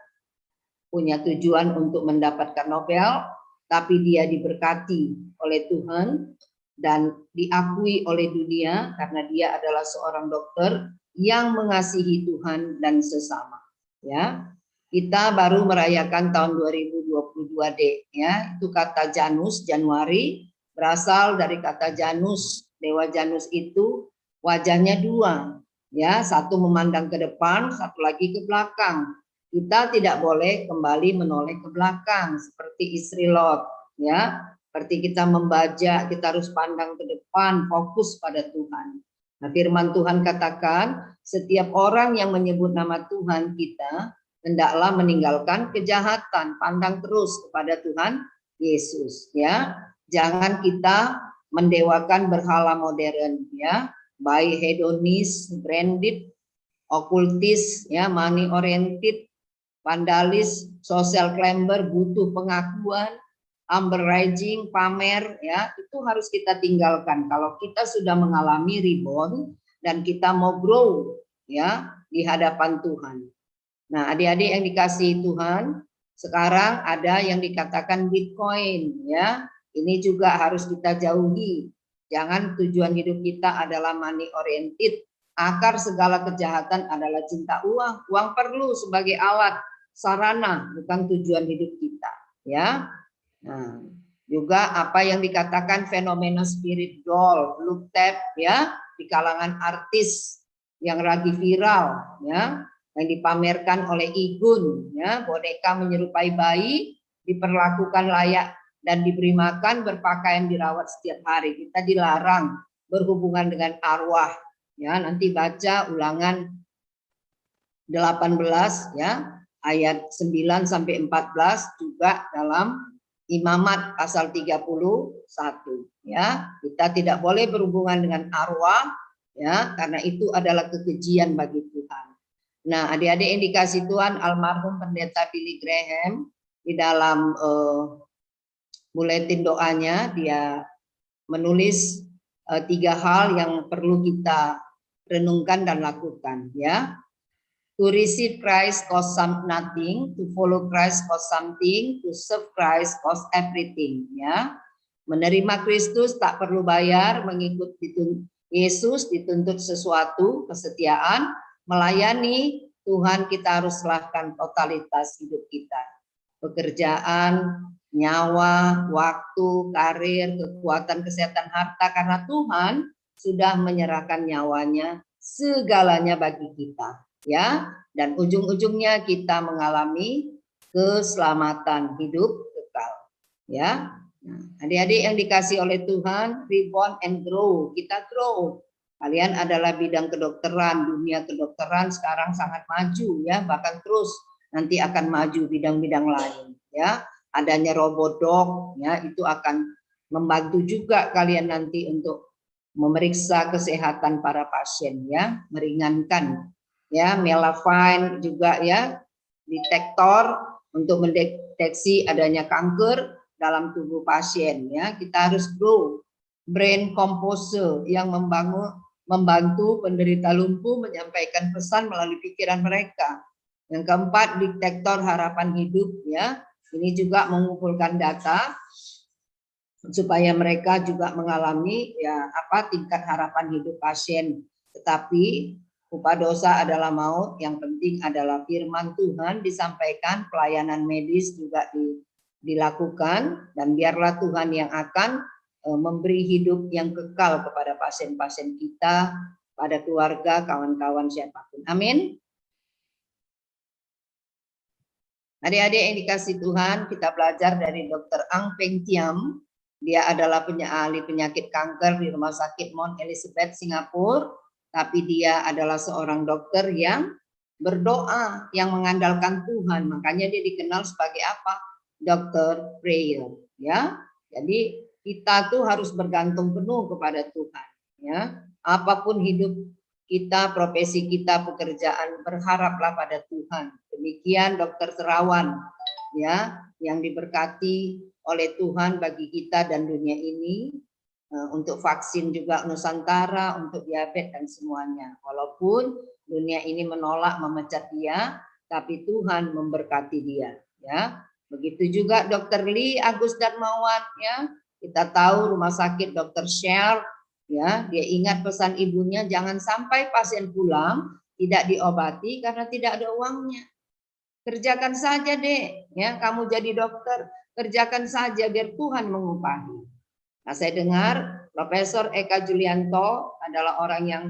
punya tujuan untuk mendapatkan Nobel, tapi dia diberkati oleh Tuhan dan diakui oleh dunia karena dia adalah seorang dokter yang mengasihi Tuhan dan sesama. Ya, kita baru merayakan tahun 2022 ya, itu kata Janus, Januari, berasal dari kata Janus. Dewa Janus itu wajahnya dua, ya, satu memandang ke depan, satu lagi ke belakang. Kita tidak boleh kembali menoleh ke belakang seperti istri Lot, ya. Seperti kita membaca, kita harus pandang ke depan, fokus pada Tuhan. Nah, firman Tuhan katakan, setiap orang yang menyebut nama Tuhan kita, hendaklah meninggalkan kejahatan, pandang terus kepada Tuhan Yesus, ya. Jangan kita mendewakan berhala modern, ya, baik hedonis, branded, okultis, ya, money oriented, vandalis, social climber, butuh pengakuan, humble-raising, pamer, ya, itu harus kita tinggalkan. Kalau kita sudah mengalami rebound dan kita mau grow, ya, di hadapan Tuhan. Nah, adik-adik yang dikasihi Tuhan, sekarang ada yang dikatakan Bitcoin, ya. Ini juga harus kita jauhi. Jangan tujuan hidup kita adalah money oriented. Akar segala kejahatan adalah cinta uang. Uang perlu sebagai alat, sarana, bukan tujuan hidup kita, ya. Nah, juga apa yang dikatakan fenomena spirit doll, look tap, ya, di kalangan artis yang lagi viral, ya, yang dipamerkan oleh Igun, ya, boneka menyerupai bayi, diperlakukan layak dan diberi makan, berpakaian, dirawat setiap hari. Kita dilarang berhubungan dengan arwah, ya. Nanti baca Ulangan 18, ya, ayat 9 sampai 14 juga dalam Imamat pasal 31 ya. Kita tidak boleh berhubungan dengan arwah ya, karena itu adalah kekejian bagi Tuhan. Nah, adik-adik yang dikasih Tuhan, almarhum pendeta Billy Graham di dalam buletin doanya dia menulis 3 hal yang perlu kita renungkan dan lakukan ya. To receive Christ cost nothing, to follow Christ cost something, to serve Christ cost everything ya. Menerima Kristus tak perlu bayar, mengikut Yesus dituntut sesuatu, kesetiaan, melayani Tuhan kita harus serahkan totalitas hidup kita. Pekerjaan, nyawa, waktu, karir, kekuatan, kesehatan, harta, karena Tuhan sudah menyerahkan nyawanya, segalanya bagi kita ya, dan ujung-ujungnya kita mengalami keselamatan hidup kekal ya. Nah, adik-adik yang dikasih oleh Tuhan, reborn and grow, kita grow. Kalian adalah bidang kedokteran, dunia kedokteran sekarang sangat maju ya, bahkan terus nanti akan maju bidang-bidang lain ya. Adanya robodok ya, itu akan membantu juga kalian nanti untuk memeriksa kesehatan para pasien ya, meringankan ya. Melafine juga ya, detektor untuk mendeteksi adanya kanker dalam tubuh pasien ya. Kita harus grow. Brain composer yang membantu penderita lumpuh menyampaikan pesan melalui pikiran mereka. Yang keempat, detektor harapan hidup ya. Ini juga mengumpulkan data supaya mereka juga mengalami ya tingkat harapan hidup pasien. Tetapi upah dosa adalah maut, yang penting adalah firman Tuhan disampaikan, pelayanan medis juga dilakukan, dan biarlah Tuhan yang akan memberi hidup yang kekal kepada pasien-pasien kita, pada keluarga, kawan-kawan siapapun. Amin. Adik-adik yang dikasih Tuhan, kita belajar dari Dr. Ang Peng Tiam. Dia adalah ahli penyakit kanker di Rumah Sakit Mount Elizabeth, Singapura. Tapi dia adalah seorang dokter yang berdoa, yang mengandalkan Tuhan. Makanya dia dikenal sebagai apa? Dokter prayer. Ya, jadi kita tuh harus bergantung penuh kepada Tuhan. Ya, apapun hidup kita, profesi kita, pekerjaan, berharaplah pada Tuhan. Demikian Dokter Terawan ya, yang diberkati oleh Tuhan bagi kita dan dunia ini, untuk vaksin juga Nusantara, untuk diabetes dan semuanya. Walaupun dunia ini menolak, memecat dia, tapi Tuhan memberkati dia ya. Begitu juga Dokter Lee Agus Darmawan ya. Kita tahu Rumah Sakit Dr. Shell ya, dia ingat pesan ibunya, jangan sampai pasien pulang tidak diobati karena tidak ada uangnya. Kerjakan saja deh ya, kamu jadi dokter, kerjakan saja biar Tuhan mengupahi. Nah, saya dengar Profesor Eka Julianto adalah orang yang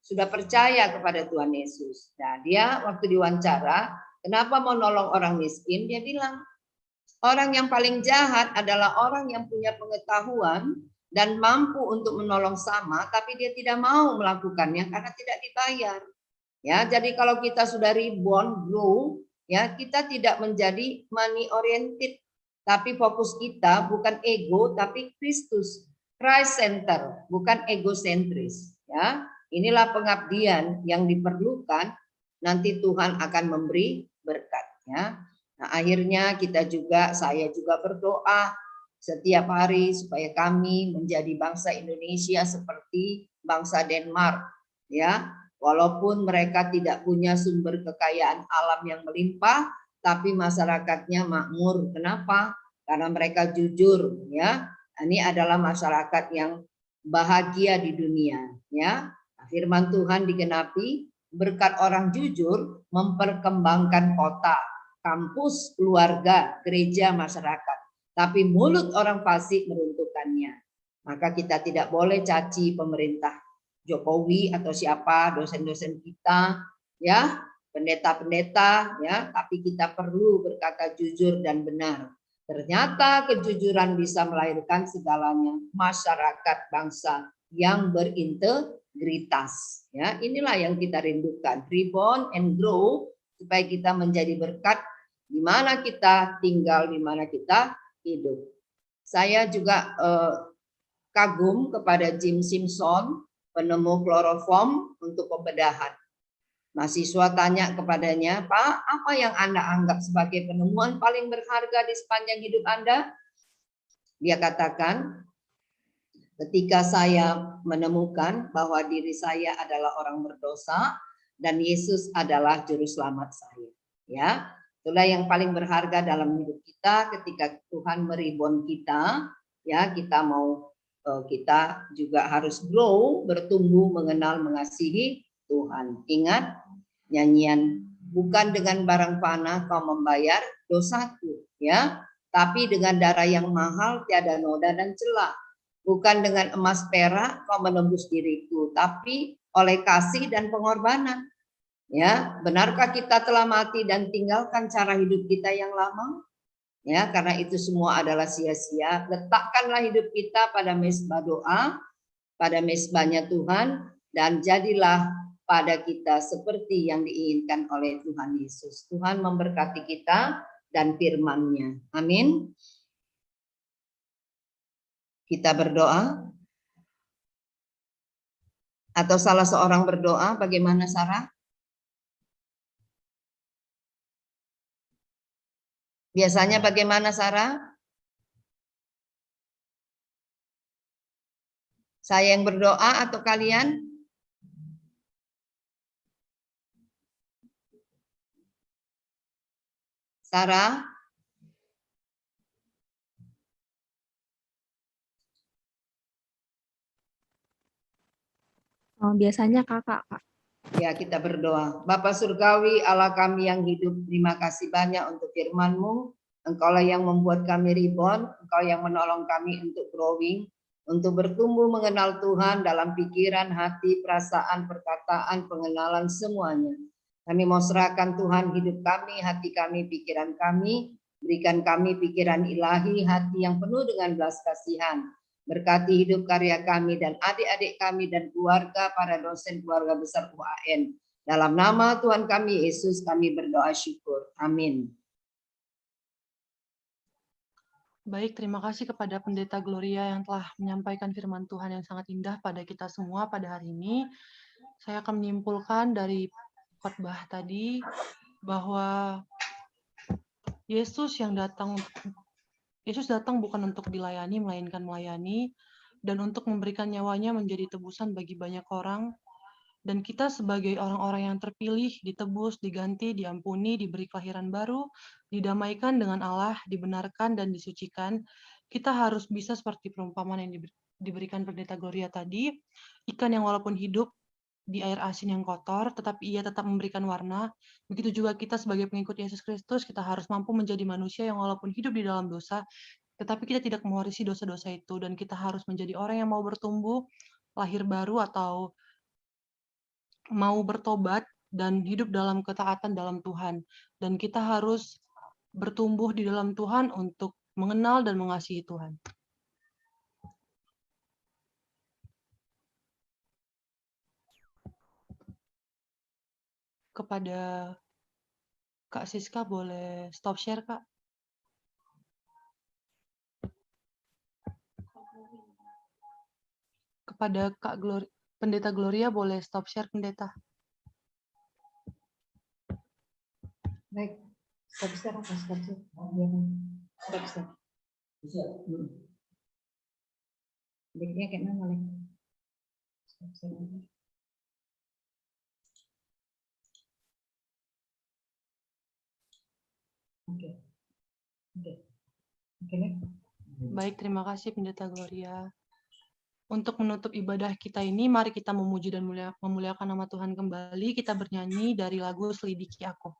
sudah percaya kepada Tuhan Yesus. Nah, dia waktu diwawancara, kenapa mau nolong orang miskin? Dia bilang, orang yang paling jahat adalah orang yang punya pengetahuan dan mampu untuk menolong sama, tapi dia tidak mau melakukannya karena tidak dibayar. Ya, jadi kalau kita sudah reborn, grow, ya kita tidak menjadi money oriented, tapi fokus kita bukan ego, tapi Kristus, Christ center, bukan egosentris. Ya, inilah pengabdian yang diperlukan. Nanti Tuhan akan memberi berkat. Ya, nah akhirnya saya juga berdoa setiap hari supaya kami menjadi bangsa Indonesia seperti bangsa Denmark. Ya, walaupun mereka tidak punya sumber kekayaan alam yang melimpah, tapi masyarakatnya makmur. Kenapa? Karena mereka jujur. Ya, ini adalah masyarakat yang bahagia di dunia. Ya, firman Tuhan digenapi, berkat orang jujur memperkembangkan kota, kampus, keluarga, gereja, masyarakat. Tapi mulut orang fasik meruntuhkannya. Maka kita tidak boleh caci pemerintah Jokowi atau siapa, dosen-dosen kita, ya, pendeta-pendeta, ya, tapi kita perlu berkata jujur dan benar. Ternyata kejujuran bisa melahirkan segalanya, masyarakat bangsa yang berintegritas. Ya, inilah yang kita rindukan, reborn and grow, supaya kita menjadi berkat di mana kita tinggal, di mana kita hidup. Saya juga kagum kepada Jim Simpson, penemu kloroform untuk pembedahan. Mahasiswa tanya kepadanya, Pak, apa yang Anda anggap sebagai penemuan paling berharga di sepanjang hidup Anda? Dia katakan, ketika saya menemukan bahwa diri saya adalah orang berdosa dan Yesus adalah juru selamat saya. Ya, itulah yang paling berharga dalam hidup kita ketika Tuhan meribon kita. Ya, kita juga harus grow, bertumbuh, mengenal, mengasihi Tuhan. Ingat nyanyian, bukan dengan barang panah kau membayar dosaku, ya, tapi dengan darah yang mahal tiada noda dan celah. Bukan dengan emas perak kau menembus diriku, tapi oleh kasih dan pengorbanan. Ya, benarkah kita telah mati dan tinggalkan cara hidup kita yang lama? Ya, karena itu semua adalah sia-sia. Letakkanlah hidup kita pada mezbah doa, pada mezbahnya Tuhan, dan jadilah pada kita seperti yang diinginkan oleh Tuhan Yesus. Tuhan memberkati kita dan firman-Nya. Amin. Kita berdoa. Atau salah seorang berdoa, bagaimana Sarah? Biasanya bagaimana Sarah? Saya yang berdoa atau kalian? Sarah? Biasanya kakak, Kak. Ya, kita berdoa. Bapa Surgawi, Allah kami yang hidup, terima kasih banyak untuk firman-Mu. Engkaulah yang membuat kami reborn, Engkau yang menolong kami untuk growing, untuk bertumbuh mengenal Tuhan dalam pikiran, hati, perasaan, perkataan, pengenalan semuanya. Kami mau serahkan Tuhan hidup kami, hati kami, pikiran kami. Berikan kami pikiran ilahi, hati yang penuh dengan belas kasihan. Berkati hidup karya kami dan adik-adik kami dan keluarga, para dosen keluarga besar UAN. Dalam nama Tuhan kami Yesus kami berdoa syukur. Amin. Baik, terima kasih kepada Pendeta Gloria yang telah menyampaikan firman Tuhan yang sangat indah pada kita semua pada hari ini. Saya akan menyimpulkan dari khotbah tadi bahwa Yesus datang bukan untuk dilayani, melainkan melayani, dan untuk memberikan nyawanya menjadi tebusan bagi banyak orang. Dan kita sebagai orang-orang yang terpilih, ditebus, diganti, diampuni, diberi kelahiran baru, didamaikan dengan Allah, dibenarkan dan disucikan. Kita harus bisa seperti perumpamaan yang diberikan Pendeta Gloria tadi, ikan yang walaupun hidup di air asin yang kotor, tetapi ia tetap memberikan warna. Begitu juga kita sebagai pengikut Yesus Kristus, kita harus mampu menjadi manusia yang walaupun hidup di dalam dosa, tetapi kita tidak mewarisi dosa-dosa itu, dan kita harus menjadi orang yang mau bertumbuh, lahir baru atau mau bertobat dan hidup dalam ketaatan dalam Tuhan. Dan kita harus bertumbuh di dalam Tuhan untuk mengenal dan mengasihi Tuhan. Kepada Kak Siska, boleh stop share, Kak? Kepada Pendeta Gloria, boleh stop share, Pendeta? Baik, stop share apa stop share? Stop share. Bisa. Baiknya kayak mana, Lek? Stop share. Oke. Baik, terima kasih Pendeta Gloria. Untuk menutup ibadah kita ini, mari kita memuji dan memuliakan nama Tuhan kembali. Kita bernyanyi dari lagu Selidiki Aku.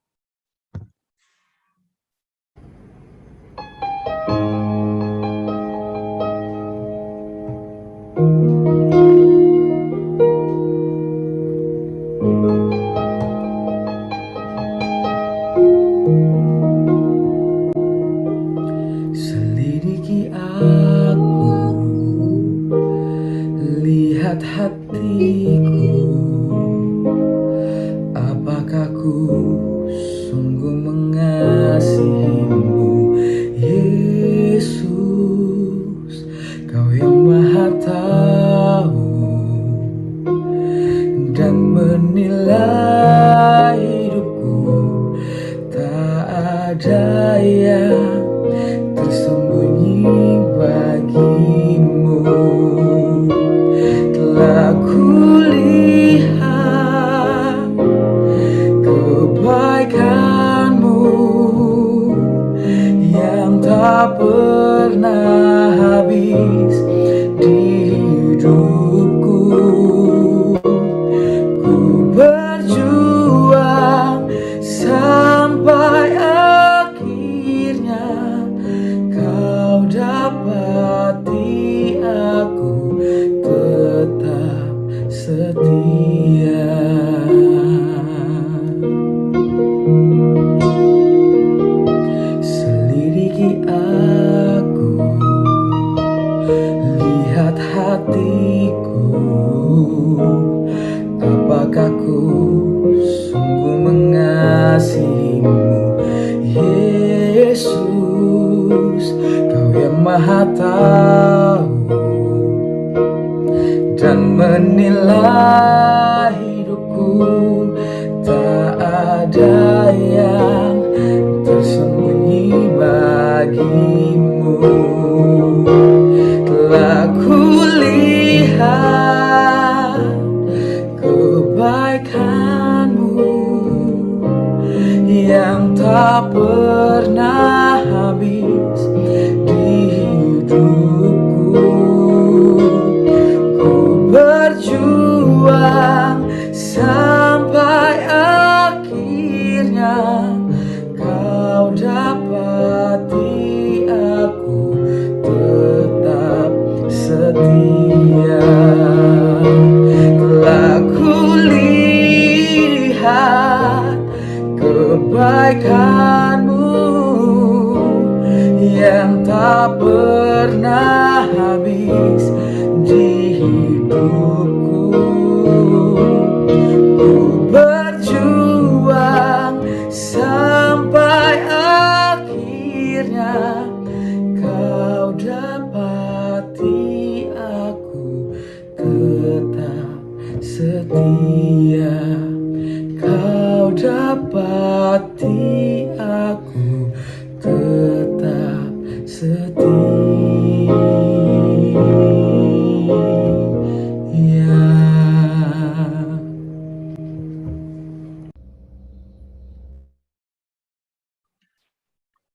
Selidiki aku, lihat hatiku, apakah ku sungguh mengasihimu, Yesus? menilai hidupku, tak ada yang tersembunyi bagimu. Telah kulihat kebaikanmu yang tak pernah habis di hidupku. Ku berjuang sampai akhirnya kau dapati aku tetap setia. Selidiki aku, lihat hatiku, apakah ku sungguh mengasihimu, Yesus. Kau yang Maha Tahu dan menilai hidupku, tak ada yang tersembunyi bagimu. Telah kulihat kebaikanmu yang tak pernah habis di hidupku. Ku berjuang sampai akhirnya kau dapati aku tetap setia. Telah kulihat kebaikanmu yang tak pernah habis di hidupku. Ku berjuang sampai akhirnya kau dapati aku tetap setia. Kau dapati aku tetap setia.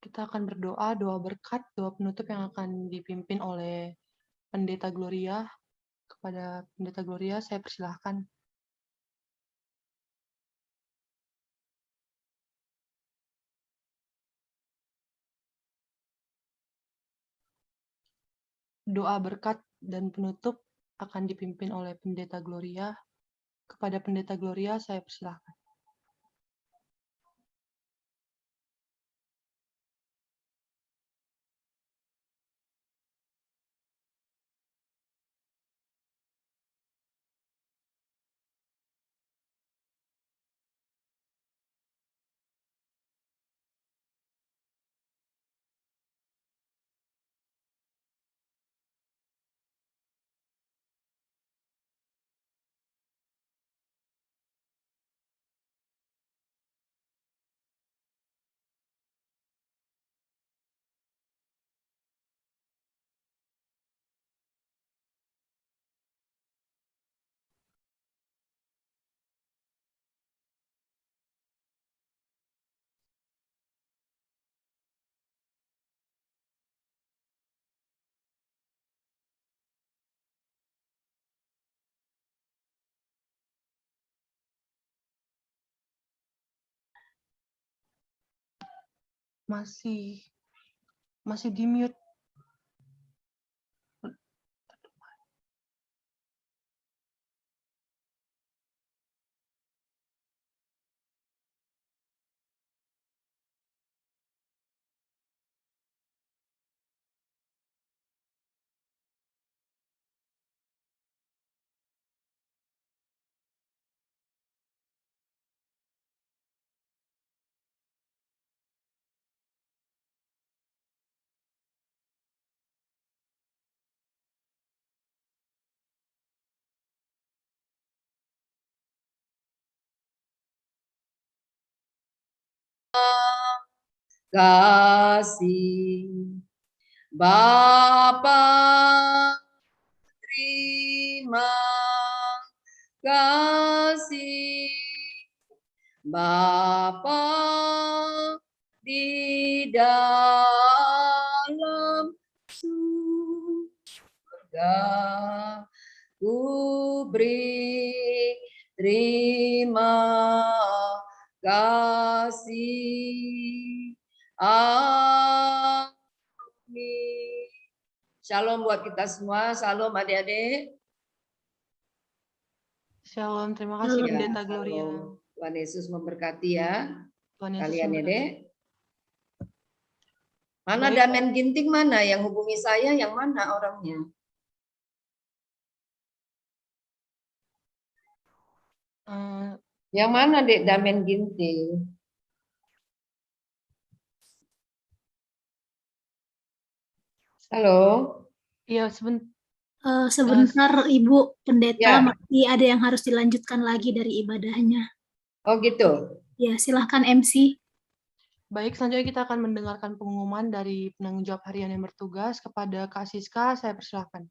Kita akan berdoa, doa berkat, doa penutup yang akan dipimpin oleh Pendeta Gloria. Kepada Pendeta Gloria, saya persilahkan. Doa berkat dan penutup akan dipimpin oleh Pendeta Gloria. Kepada Pendeta Gloria, saya persilahkan. Masih di mute. kasih. Bapa, terima kasih. Bapa di dalam surga, ku beri terima kasih. Amin. Shalom buat kita semua. Shalom adik-adik. Shalom, terima kasih Ya, Pendeta Gloria. shalom. Tuhan Yesus memberkati ya. Tuhan Yesus Kalian memberkati. Dek. Mana Baik. Damen Ginting mana yang hubungi saya, yang mana orangnya? Yang mana Dek Damen Ginting? Halo? Iya, Sebentar Ibu Pendeta, Ya. masih ada yang harus dilanjutkan lagi dari ibadahnya. Oh gitu. Ya, silahkan MC. Baik, selanjutnya kita akan mendengarkan pengumuman dari penanggung jawab harian yang bertugas. Kepada Kak Siska, saya persilahkan.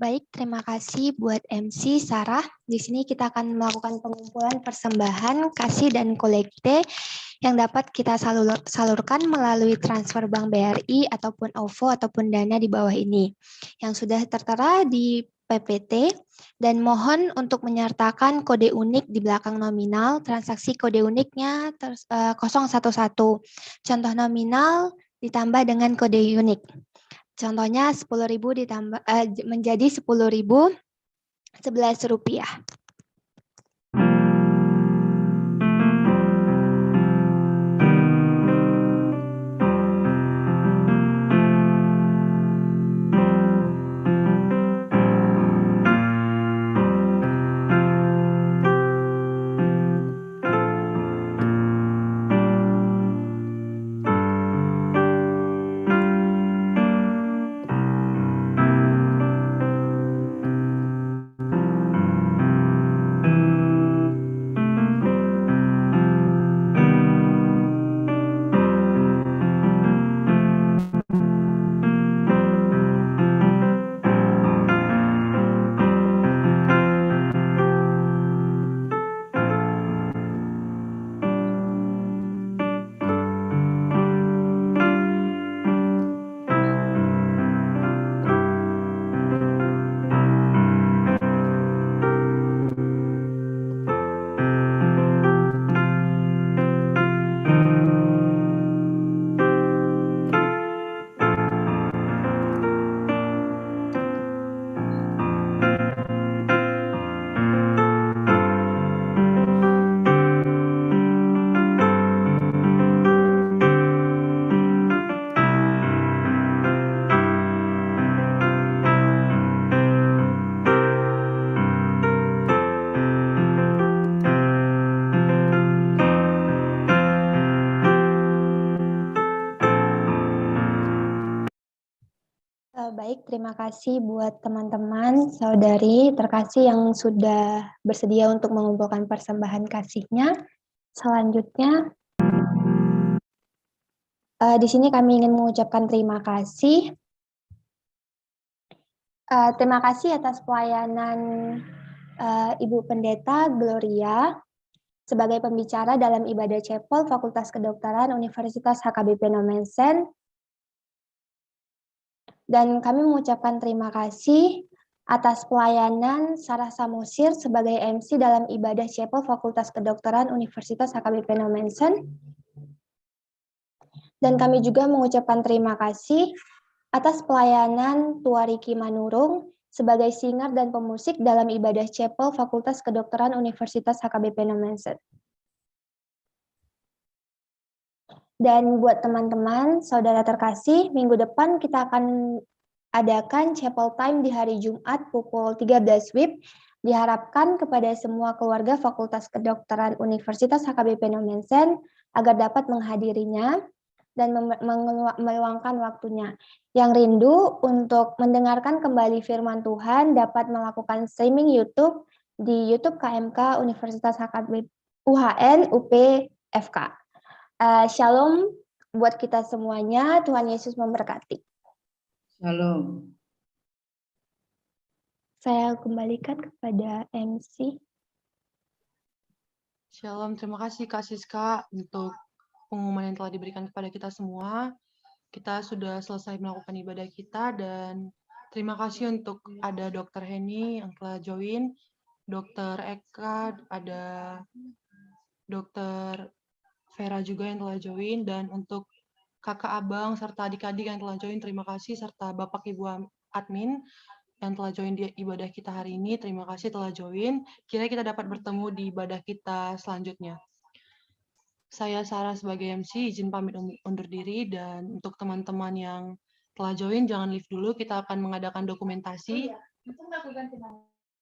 Baik, terima kasih buat MC Sarah. Di sini kita akan melakukan pengumpulan persembahan, kasih, dan kolekte yang dapat kita salurkan melalui transfer Bank BRI ataupun OVO ataupun dana di bawah ini yang sudah tertera di PPT, dan mohon untuk menyertakan kode unik di belakang nominal. Transaksi kode uniknya 011. Contoh nominal ditambah dengan kode unik. Contohnya 10.000 ditambah menjadi 10.000 11 rupiah. Baik, terima kasih buat teman-teman, saudari terkasih yang sudah bersedia untuk mengumpulkan persembahan kasihnya. Selanjutnya, di sini kami ingin mengucapkan terima kasih. Terima kasih atas pelayanan Ibu Pendeta Gloria sebagai pembicara dalam ibadah chapel Fakultas Kedokteran Universitas HKBP Nomensen. Dan kami mengucapkan terima kasih atas pelayanan Sarah Samosir sebagai MC dalam ibadah chapel Fakultas Kedokteran Universitas HKBP Nomensen. Dan kami juga mengucapkan terima kasih atas pelayanan Tua Riki Manurung sebagai singer dan pemusik dalam ibadah chapel Fakultas Kedokteran Universitas HKBP Nomensen. Dan buat teman-teman, saudara terkasih, minggu depan kita akan adakan chapel time di hari Jumat pukul 13 WIB Diharapkan kepada semua keluarga Fakultas Kedokteran Universitas HKBP Nomensen agar dapat menghadirinya dan meluangkan waktunya. Yang rindu untuk mendengarkan kembali firman Tuhan dapat melakukan streaming YouTube di YouTube KMK Universitas HKBP UHN UP FK. Shalom buat kita semuanya. Tuhan Yesus memberkati. Shalom. Saya kembalikan kepada MC. Shalom, terima kasih Kak Siska untuk pengumuman yang telah diberikan kepada kita semua. Kita sudah selesai melakukan ibadah kita dan terima kasih untuk ada Dr. Henny yang telah join, Dr. Eka, ada Dr. Vera juga yang telah join, dan untuk kakak abang serta adik-adik yang telah join, terima kasih, serta Bapak Ibu admin yang telah join di ibadah kita hari ini, terima kasih telah join. Kira kita dapat bertemu di ibadah kita selanjutnya. Saya Sarah sebagai MC, izin pamit undur diri, dan untuk teman-teman yang telah join, jangan leave dulu, kita akan mengadakan dokumentasi.